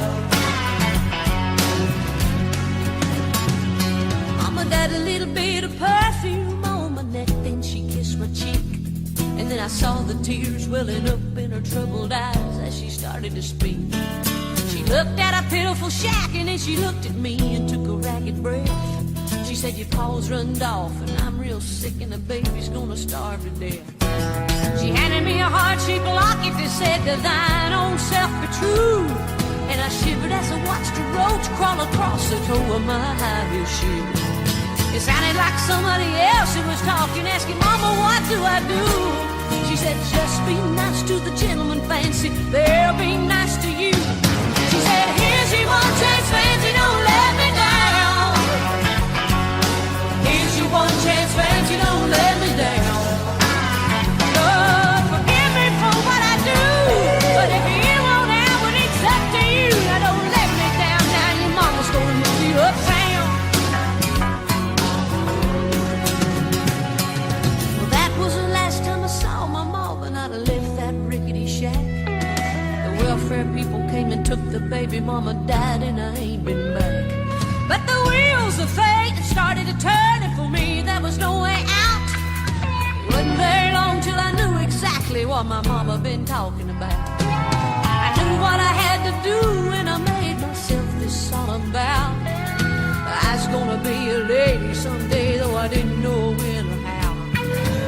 Mama, got a little bit of perfume on my neck, then she kissed my cheek. And then I saw the tears welling up in her troubled eyes as she started to speak. She looked at a pitiful shack and then she looked at me and took a ragged breath. She said, your paws runned off and I'm real sick and the baby's gonna starve to death. She handed me a heart-shaped locket that said, to thine own self be true. And I shivered as I watched a roach crawl across the toe of my high-heel shoe. It sounded like somebody else who was talking, asking, Mama, what do I do? She said, just be nice to the gentleman, fancy, they'll be nice to you. She said, here's your one chance, fancy, don't let me down. Here's your one chance, fancy, don't let me down. Lord, forgive me for what I do, but if you won't have it, it's up to you. Now don't let me down, now your mama's gonna move you uptown. Well, that was the last time I saw my mom and I'd left that rickety shack. The welfare people came and took the baby, mama died and I ain't been back. But the wheels of fate started to turn and for me there was no way out. It wasn't very long till I knew exactly what my mama been talking about. I knew what I had to do and I made myself this solemn vow. I was gonna be a lady someday, though I didn't know when or how.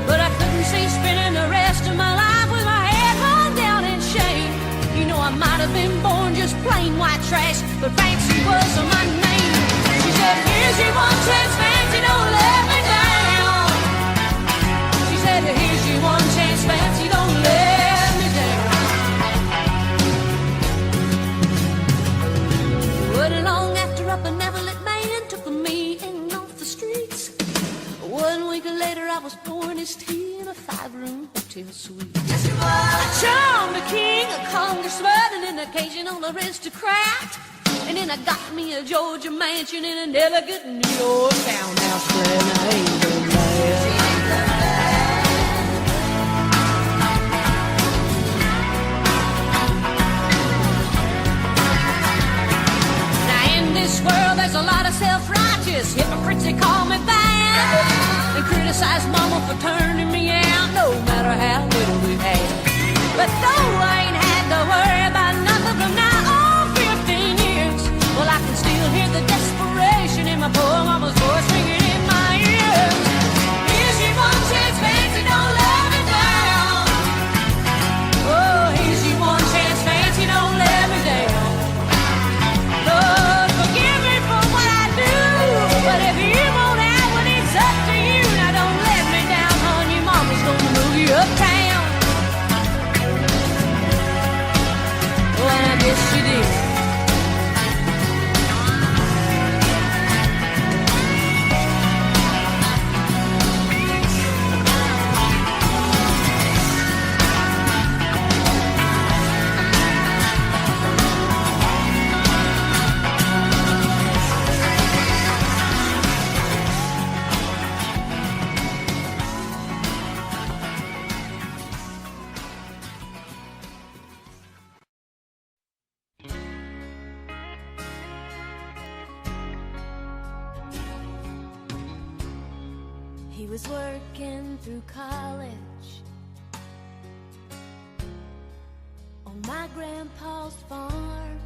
But I couldn't see spending the rest of my life with my head hung down in shame. You know I might have been born just plain white trash, but fancy was my name. She said, here's your one chance, fancy, don't let me down. She said, here's your one chance, fancy, don't let me down. Wasn't long after a benevolent man took me in off the streets. 1 week later I was pouring his tea in a 5-room hotel suite. I charmed a king, a congressman, and an occasional aristocrat. And then I got me a Georgia mansion in an elegant New York townhouse where I ain't been Now in this world there's a lot of self-righteous hypocrites, they call me bad and criticize mama for turning me out no matter how little we had. But though I ain't had to worry about nothing from now on 15 years, well, I can still hear the desperation in my poor mama's voice ringing in my ears. Here's your one chance, fancy, don't let me down. Oh, here's your one chance, fancy, don't let me down. Lord, forgive me for what I do, but if you won't have it, it's up to you. Now don't let me down, hon, your mama's gonna move you uptown. Oh, and I guess she did. He was working through college on my grandpa's farm.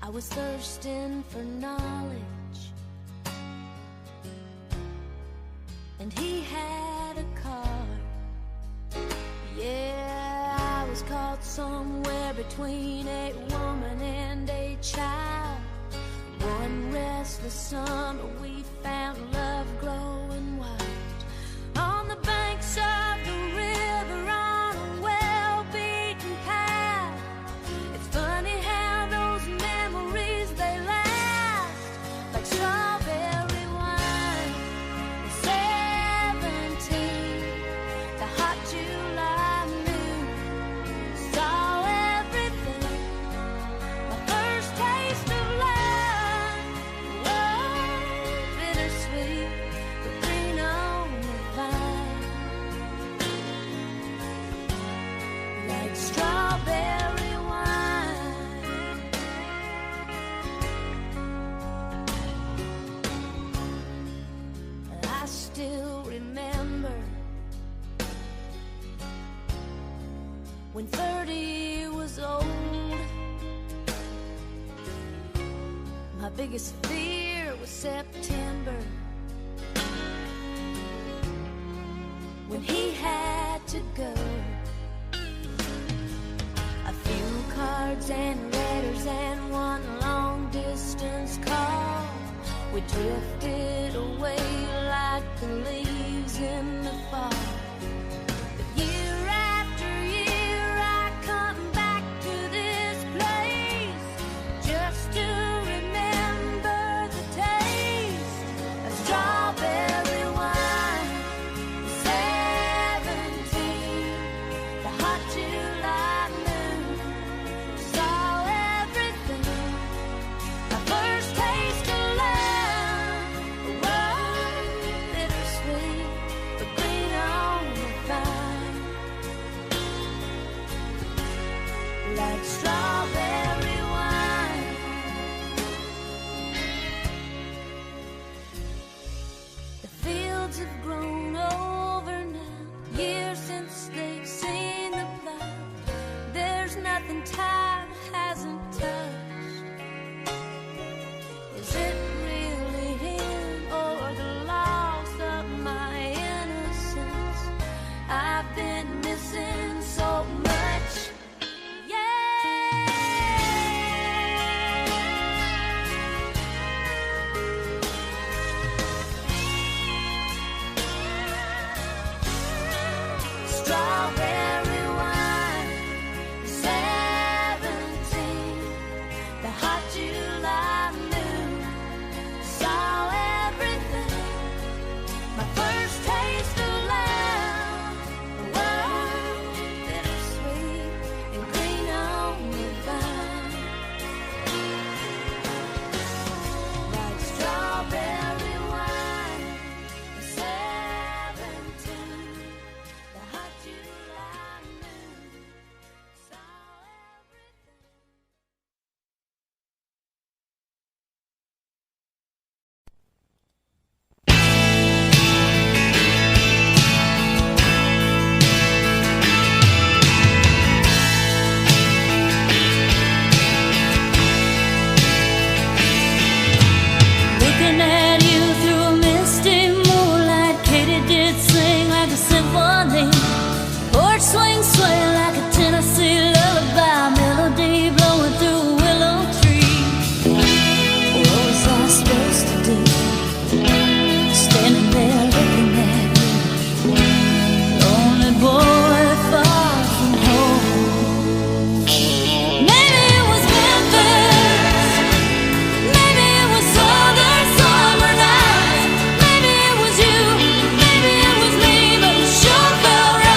I was thirsting for knowledge, and he had a car. Yeah, I was caught somewhere between a woman and a child. One restless summer we found love growing wild on the banks of the river on a well-beaten path. It's funny how those memories, they last like strawberry wine. 17, the hot July noon, saw everything. My first taste of love, bittersweet. when 30 was old. My biggest fear was September, when he had to go. A few cards and letters and one long distance call. We drifted away like the leaves in the fall. But year after year I come back to this place just to remember the taste of strawberry wine. 17, the hot July moon saw everything. My first taste of love was bittersweet, but green on the vine, like strawberry wine. The fields have grown over now, years since they've seen the plow. There's nothing time hasn't touched. Is it really him or the loss of my innocence? I've been missing so much. Strawberry wine, 17, the hot July moon saw everything. My first taste of love was bittersweet and green on the vine, like strawberry wine, 17, the hot July moon saw everything. Looking at you through a misty moonlight, Katie did sing like a symphony. Porch swing sway like a Tennessee lullaby, melody blowing through a willow tree. What was I supposed to do? Standing there looking at you, lonely boy far from home. Maybe it was Memphis, maybe it was southern summer nights, maybe it was you, maybe it was me, but it sure felt right.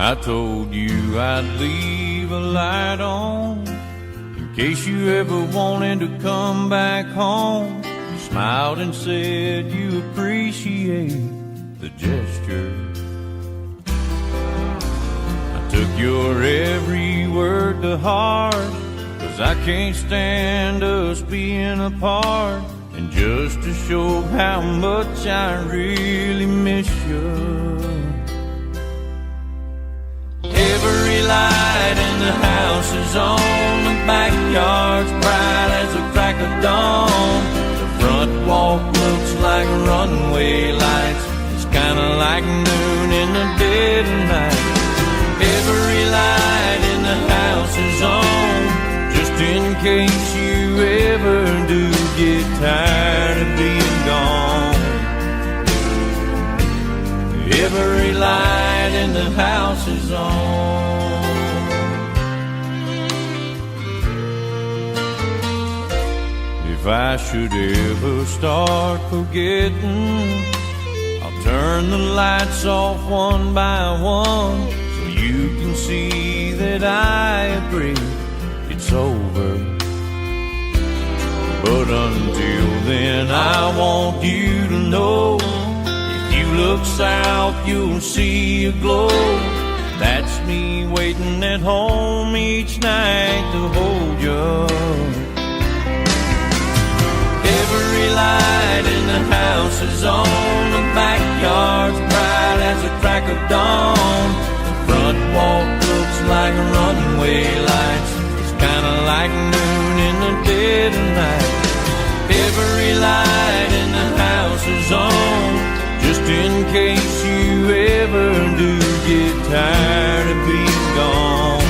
I told you I'd leave a light on in case you ever wanted to come back home. You smiled and said you appreciate the gesture. I took your every word to heart, 'cause I can't stand us being apart. And just to show how much I really miss you, every light in the house is on, the backyard's bright as a crack of dawn. The front walk looks like runway lights, it's kinda like noon in the dead of night. Every light in the house is on, just in case you ever do get tired of being gone. Every light in the house is on. If I should ever start forgetting, I'll turn the lights off one by one, so you can see that I agree it's over. But until then, I want you to know, if you look south, you'll see a glow. That's me waiting at home each night to hold you. Every light in the house is on, the backyard's bright as a crack of dawn. The front walk looks like runway lights, it's kinda like noon in the dead of night. Every light in the house is on, just in case you ever do get tired of being gone.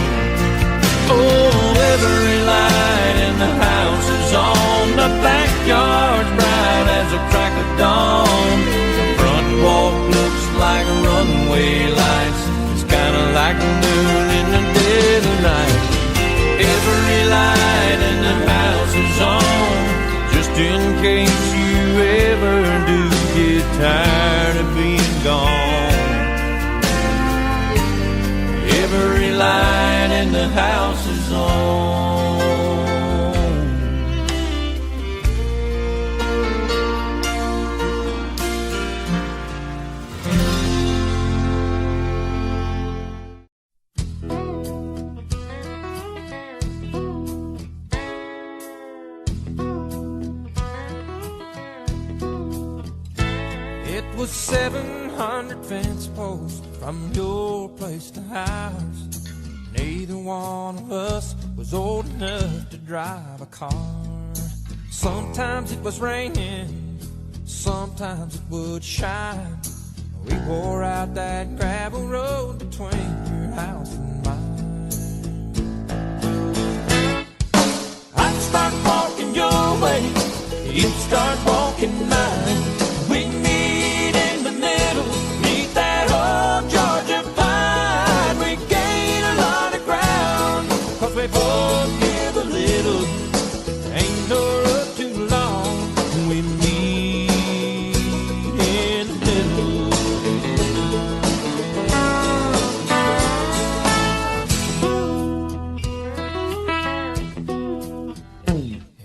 Oh, every light in the house is on, the backyard's bright as a crack of dawn. The front walk looks like runway lights, it's kinda like noon in the dead of night. Every light in the house is on, just in case you ever do get tired of being gone. Every light in the house is on. It was 700 fence posts from your place to ours. Neither one of us was old enough to drive a car. Sometimes it was raining, sometimes it would shine. We wore out that gravel road between your house and mine. I'd start walking your way, you'd start walking mine. We'd meet in the middle, meet that old Georgia pine. We gain a lot of ground, 'cause we both give a little. Ain't no road too long, we meet in the middle.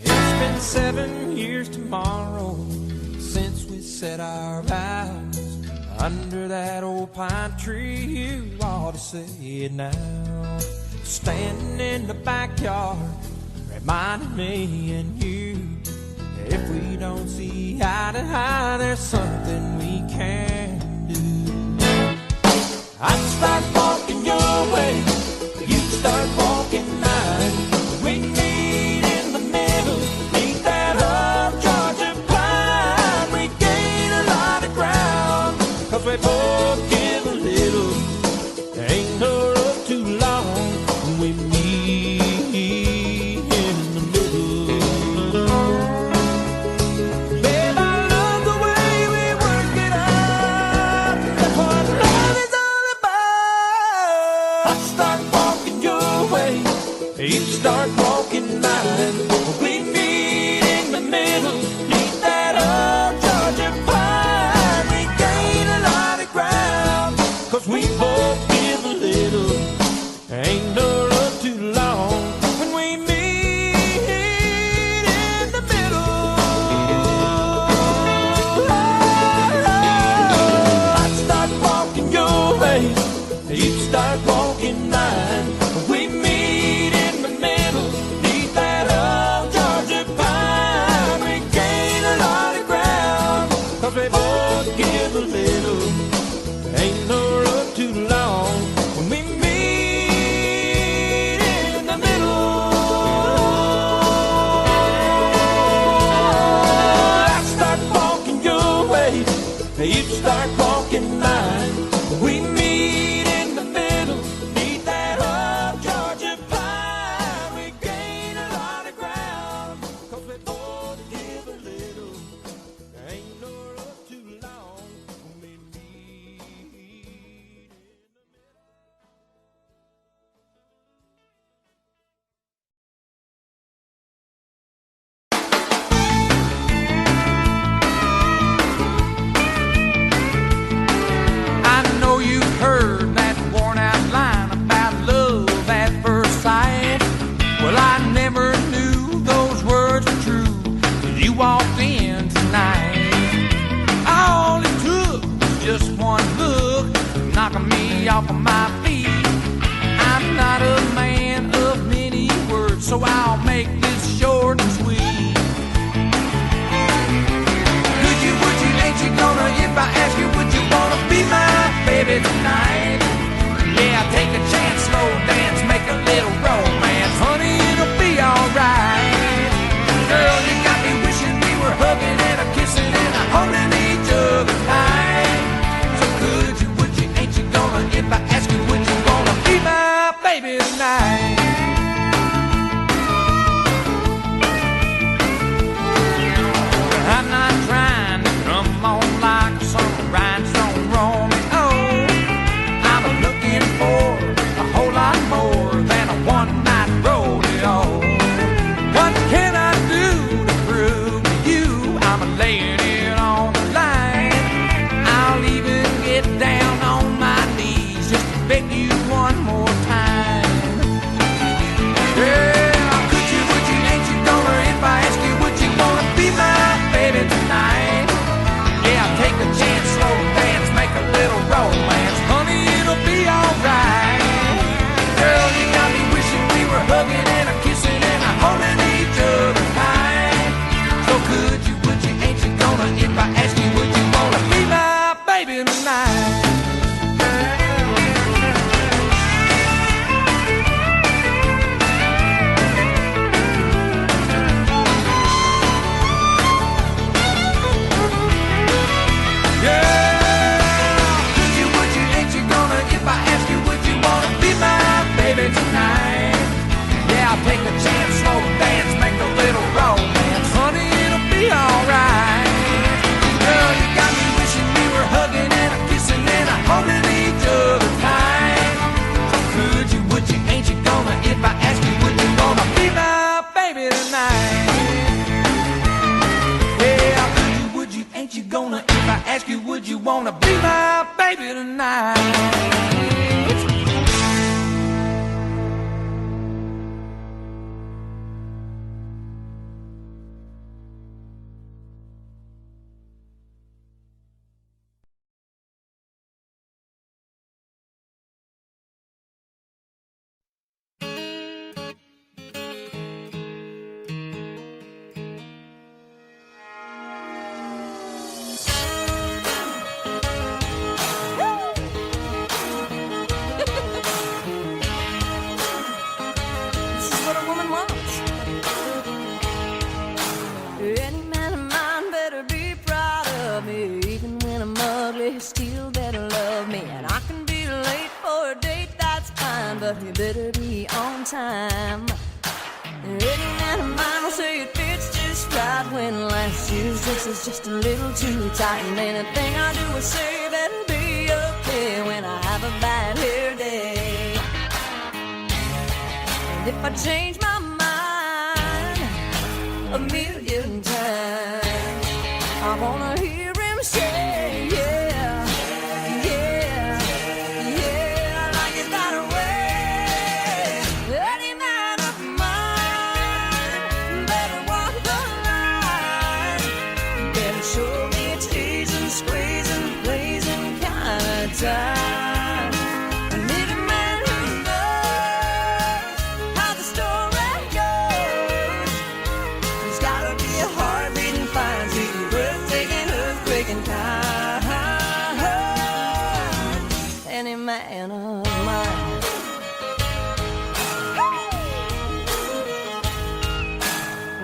It's been 7 years tomorrow since we said our vows under that old pine tree. You ought to say it now. Standing in the backyard, reminding me and you, if we don't see eye to eye, there's something we can do. I'd start walking your way, you'd start walking mine. We meet in the middle, meet that old Georgia pine. We gain a lot of ground, 'cause we both give a little. There ain't no road too long, we meet in the middle. Babe, I love the way we work it out. That's what love is all about. I start walking your way, you start walking mine. We meet in the middle, meet that old Georgia pine. We gain a lot of ground, 'cause we both give a little. you'd start walking mine. We meet in the middle, neath that old Georgia pine. We gain a lot of ground, 'cause we both give a little. Ain't no road too long when we meet in the middle. I'd start walking your way, you'd start walking mine. We meet in the middle, neath that old Georgia pine. We gain a lot of ground, 'cause we both give a little. Ain't no road too long when we meet in the middle. I know you've heard that worn out line about love at first sight. Well, I never knew those words were true till you walked in tonight. All it took was just one look, knocking me off of my feet. I'm not a man of many words, so I'll make this short and sweet. Could you, would you, ain't you gonna, if I ask you, would you wanna be my baby tonight? Yeah, take a chance, slow dance, make a little romance. Honey, it'll be alright. Girl, you got me wishing we were hugging and a kissing and a holding each other tight. So could you, would you, ain't you gonna, if I ask you, would you wanna be my baby tonight? I'm not trying to come on like some rhinestone Romeo. I'm looking for a whole lot more than a one-night rodeo. What can I do to prove to you I'm laying it on the line? I'll even get down on my knees just to beg you one more time. Yeah, could you, would you, ain't you gonna, if I ask you, would you wanna be my baby tonight? Yeah, take a chance, slow dance, make a little romance. Honey, it'll be alright. Girl, you got me wishing we were hugging and a kissing and a holding each other tight. So could you, would you, ain't you gonna, if I ask you, would you wanna be my baby tonight? Take a chance, slow dance, make a little romance. Honey, it'll be alright. Girl, you got me wishing we were hugging and a kissing and a holding each other tight. So could you, would you, ain't you gonna, if I ask you, would you wanna be my baby tonight? Yeah, could you, would you, ain't you gonna, if I ask you, would you wanna be my baby tonight? Still better love me, and I can be late for a date, that's fine, but you better be on time. Any man of mine will say it fits just right when last year's dress is just a little too tight, and anything I do or say better be okay when I have a bad hair day. And if I change my mind a million times, I wanna hear him say, yeah. Squeezing, blazing kind of time. And of mine.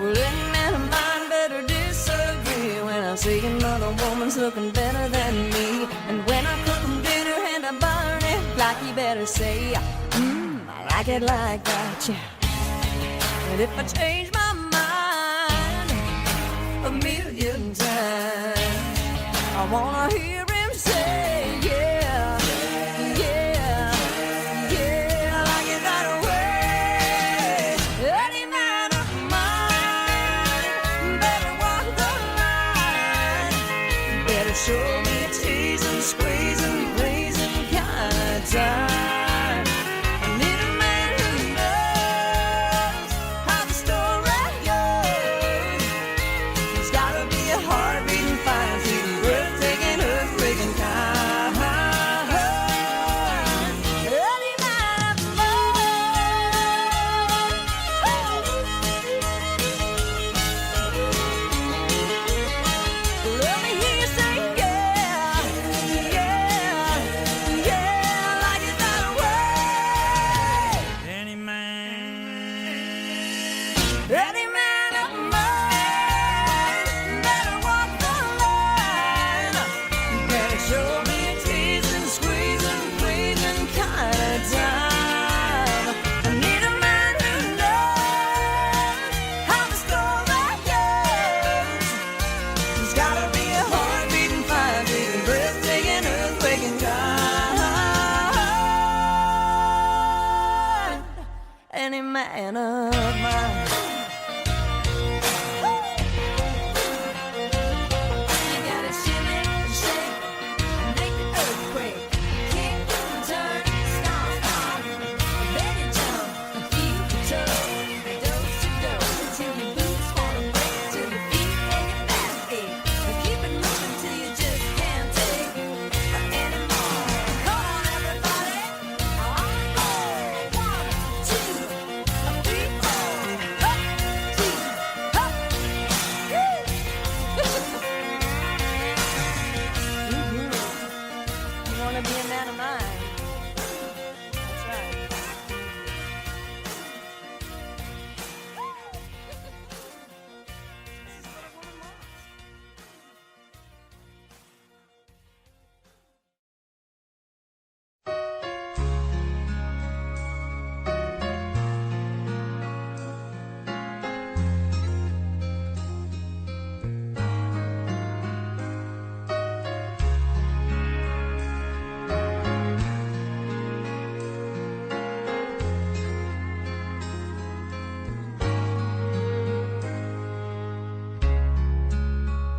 Well, any man of mine better disagree when I see another woman's looking better than me. And when I cook him dinner and I burn it like, he better say, I like it like that, yeah. And if I change my mind a million times, I wanna hear him say, yeah, yeah, yeah, I like it that way. Any man of mine better walk the line, better show me a teasing, squeezing, pleasing kind of time. I need a man who knows how the story goes. There's gotta be a heart-beating, fine-feeling, breathtaking, earthquaking kind. Any man of mine. Let me hear you say, yeah, yeah, yeah, I like it that way. Any man. Any man of mine better walk the line, better show me a teasing, squeezing, pleasing kind of time. I need a man who knows how the story goes. There's gotta be a heart-beating, fire-beating, breathtaking, earthquaking kind. Any man of mine. You gotta shimmy, shake, and make the earthquake. Kick, turn, stomp, stomp. Then you jump, heel to toe, dose to dose, until your boots wanna break, till your feet and your back ache. But keep it moving till you just can't take anymore. Come on, everybody, on the floor. 1, 2, 3, 4. Up, 2, up. You wanna be a man of mine? That's right.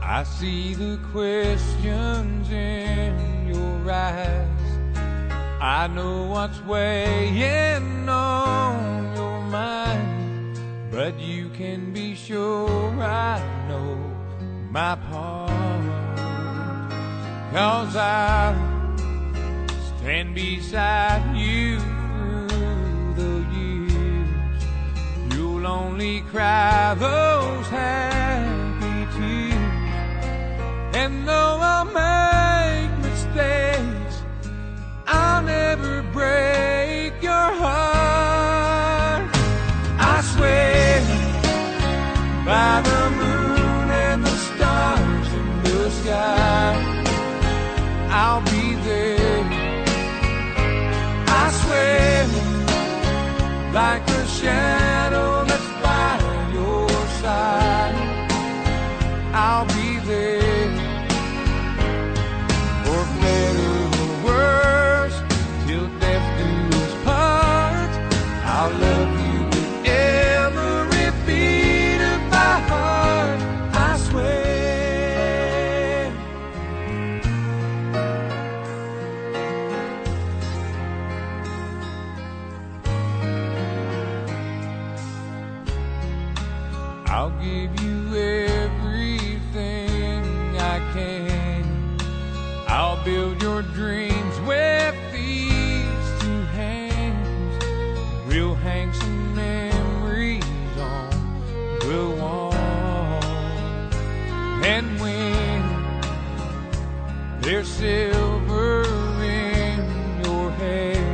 I see the questions in your eyes. I know what's weighing on your mind, but you can be sure I know my part. 'Cause I'll stand beside you through the years. You'll only cry those happy tears. And though I'll make mistakes, I'll never break your heart. I swear by the moon and the stars in the sky, I'll be there. I swear like a shadow that's by your side, I'll be there. For better or worse, till death do us part, I'll love you with every beat of my heart. I swear. I'll give you everything I can. I'll build your dreams with these two hands. We'll hang some memories on the wall. And when there's silver in your hair,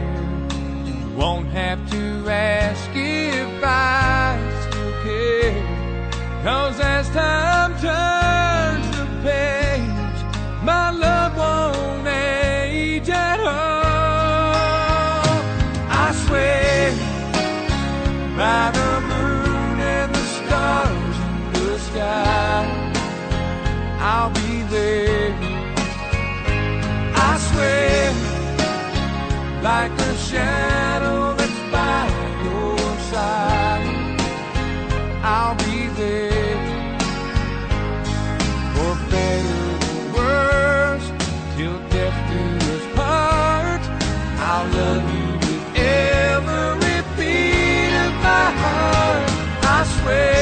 Won't have to ask if I still care, 'cause as time turns the page, my love won't age at all. I swear by the moon and the stars in the sky, I'll be there. I swear, like a shadow that's by your side, I'll be there. For better or worse, till death do us part, I'll love you with every beat of my heart. I swear.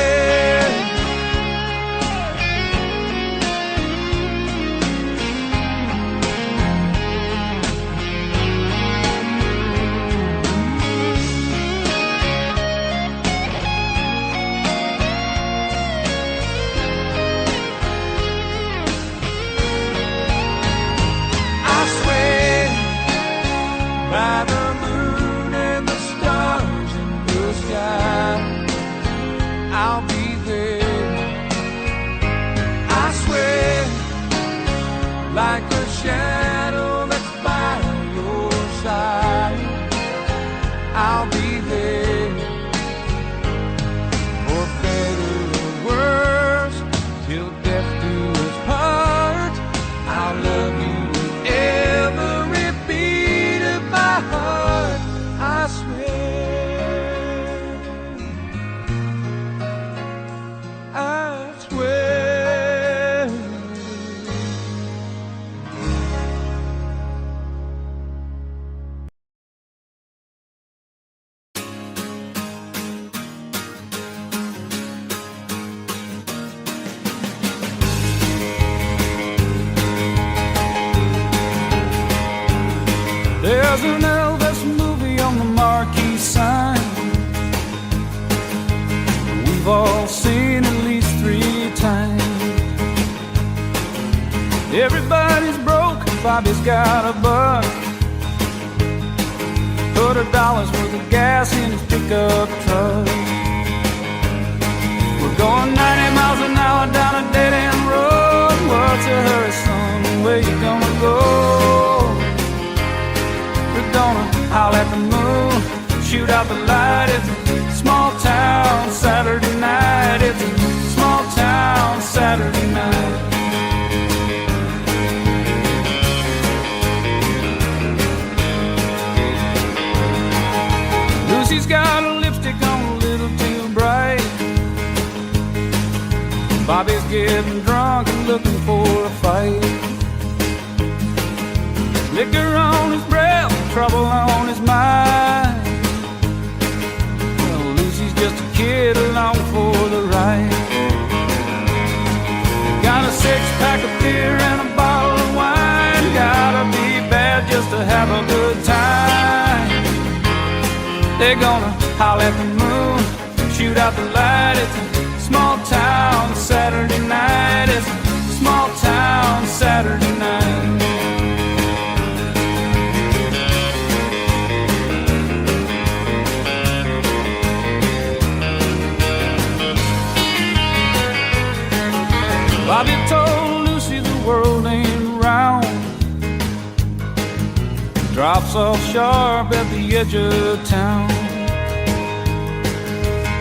By the moon and the stars in the sky, I'll be there. I swear, like a shadow that's by your side, I'll be there. For better or worse, till death do us part, I'll love you with every beat of my heart. I swear, I swear. There's an Elvis movie on the marquee sign. We've all seen at least 3 times. Everybody's broke, Bobby's got a buck. Put $1 worth of gas in his pickup truck. We're going 90 miles an hour down a dead-end road. What's a hurry, son? Where you gonna go? We're gonna howl at the moon, shoot out the light. It's a small town Saturday night. It's a small town Saturday night. Lucy's got a lipstick on a little too bright. Bobby's getting drunk and looking for a fight. Liquor on his breath, trouble on his mind. Well, Lucy's just a kid along for the ride. Got a 6-pack of beer and a bottle of wine. Gotta be bad just to have a good time. They're gonna howl at the moon, shoot out the light. It's a small town Saturday night. It's a small town Saturday night. Bobby told Lucy the world ain't round. Drops off sharp at the edge of town.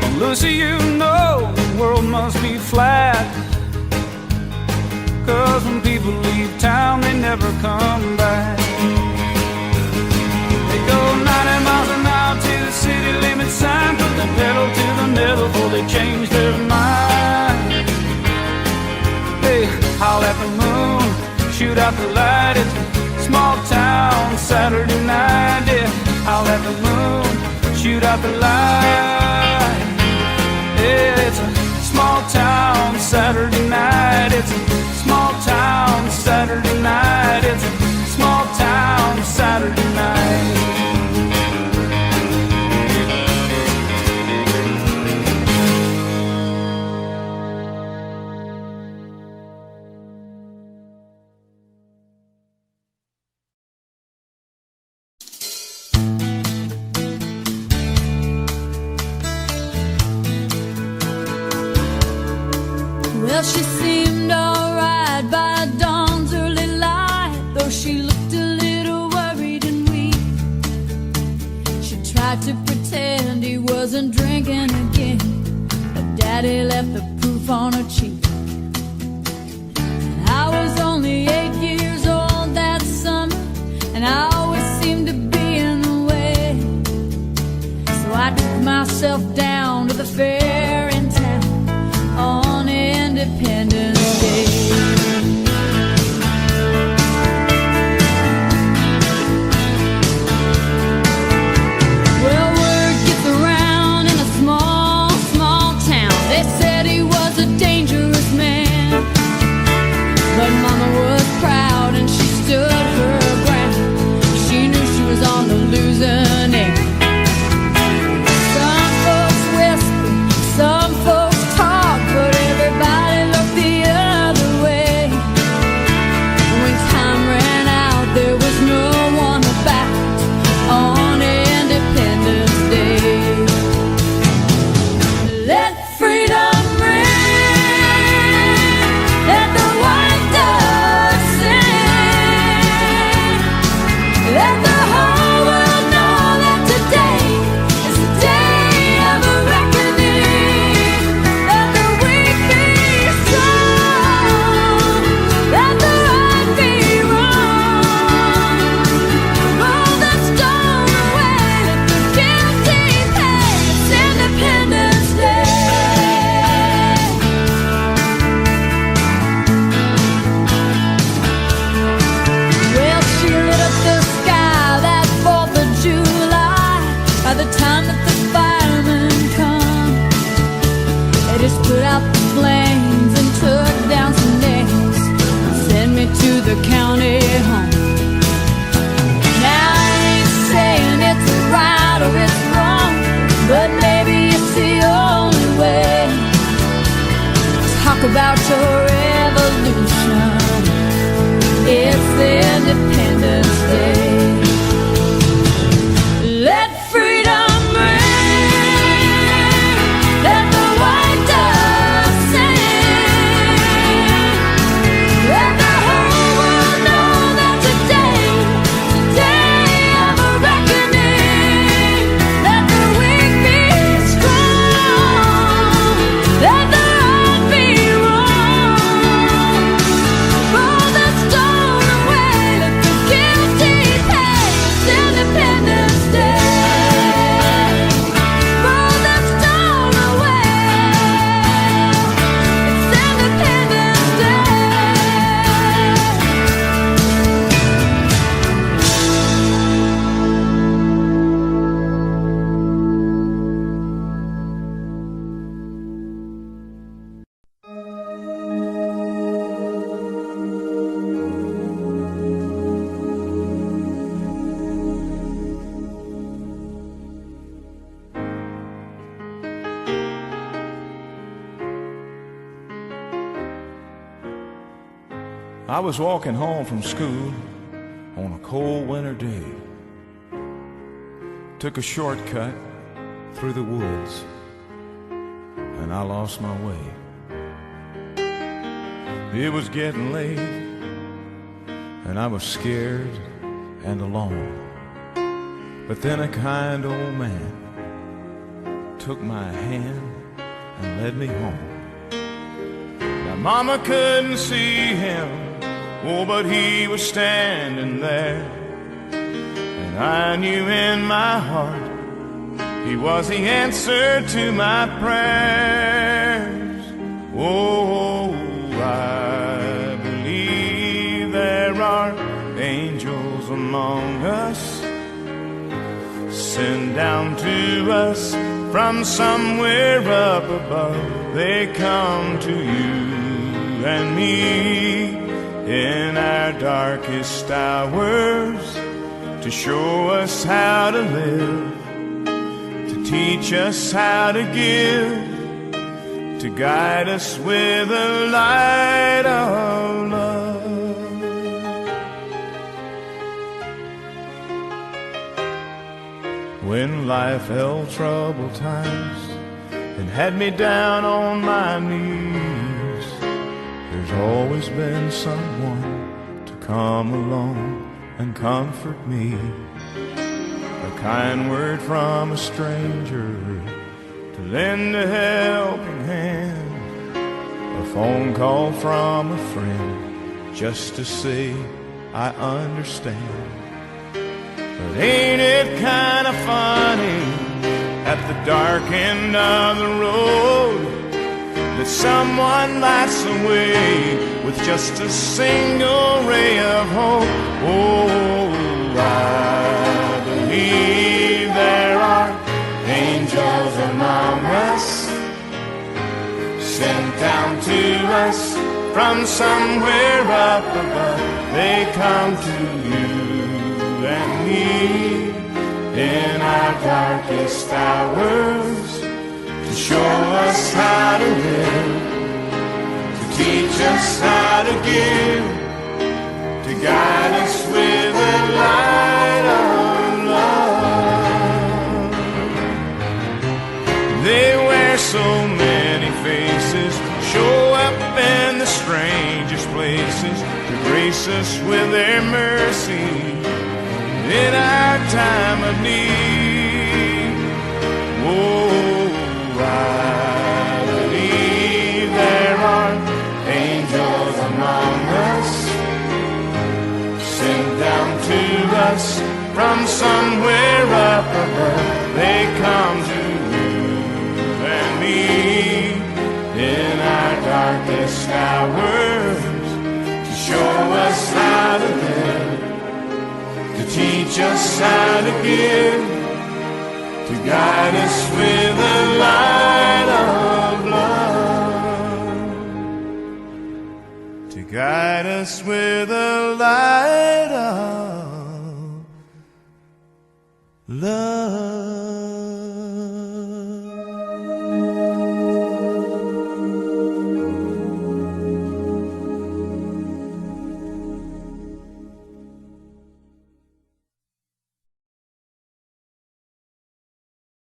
Well, Lucy, you know the world must be flat, 'cause when people leave town, they never come back. They go 90 miles an hour to the city limit sign, put the pedal to the metal before they change their mind. They howl at the moon, shoot out the light. It's a small town Saturday night. Yeah, howl at the moon, shoot out the light. Yeah, it's a small town Saturday night. It's a small town Saturday night. It's a small town Saturday night. Well, she seemed alright by dawn's early light, though she looked a little worried and weak. She tried to pretend he wasn't drinking again, but Daddy left the proof on her cheek. And I was only 8 years old that summer, and I always seemed to be in the way. So I took myself down to the fair in town on Independence Day. Well, word gets around in a small, small town. They said he was a dangerous man, but Mama was proud and she stood her ground. She knew she was on the losing end. Some folks whisper, some folks talk, but everybody looked the other way. When time ran out, there was no one about on Independence Day. Let freedom ring, let the white dove sing, let the whole world know that today is the day of a reckoning. Let the weak be strong, let the right be wrong. Roll the stone away, let the guilty pay. It's Independence Day. Well, she lit up the sky that 4th of July. By the time that the firemen come, they just put out the flames and took down some names, sent me to the county home. Now I ain't saying it's right or it's wrong, but maybe it's the only way. Talk about your revolution. It's Independence Day. Let freedom ring, let the white dove sing, let the whole world know that today is the day of a reckoning. Let the weak be strong, let the right be wrong. Roll the stone away, let the guilty pay. It's Independence Day. Roll the stone away. It's Independence Day. I was walking home from school on a cold winter day. Took a shortcut through the woods, and I lost my way. It was getting late, and I was scared and alone. But then a kind old man took my hand and led me home. Now Mama couldn't see him, oh, but he was standing there. And I knew in my heart he was the answer to my prayers. Oh, I believe there are angels among us, sent down to us from somewhere up above. They come to you and me in our darkest hours to show us how to live, to teach us how to give, to guide us with a light of love. When life held troubled times and had me down on my knees, always been someone to come along and comfort me. A kind word from a stranger to lend a helping hand. A phone call from a friend just to say I understand. But ain't it kind of funny at the dark end of the road that someone lights the way with just a single ray of hope? Oh, I believe there are angels among us, sent down to us from somewhere up above. They come to you and me in our darkest hours to show us how to live, to teach us how to give, to guide us with the light of love. They wear so many faces, show up in the strangest places to grace us with their mercy in our time of need. Oh, I believe there are angels among us, sent down to us from somewhere up above. They come to you and me in our darkest hours to show us how to live, to teach us how to give, to guide us with the light of love, to guide us with the light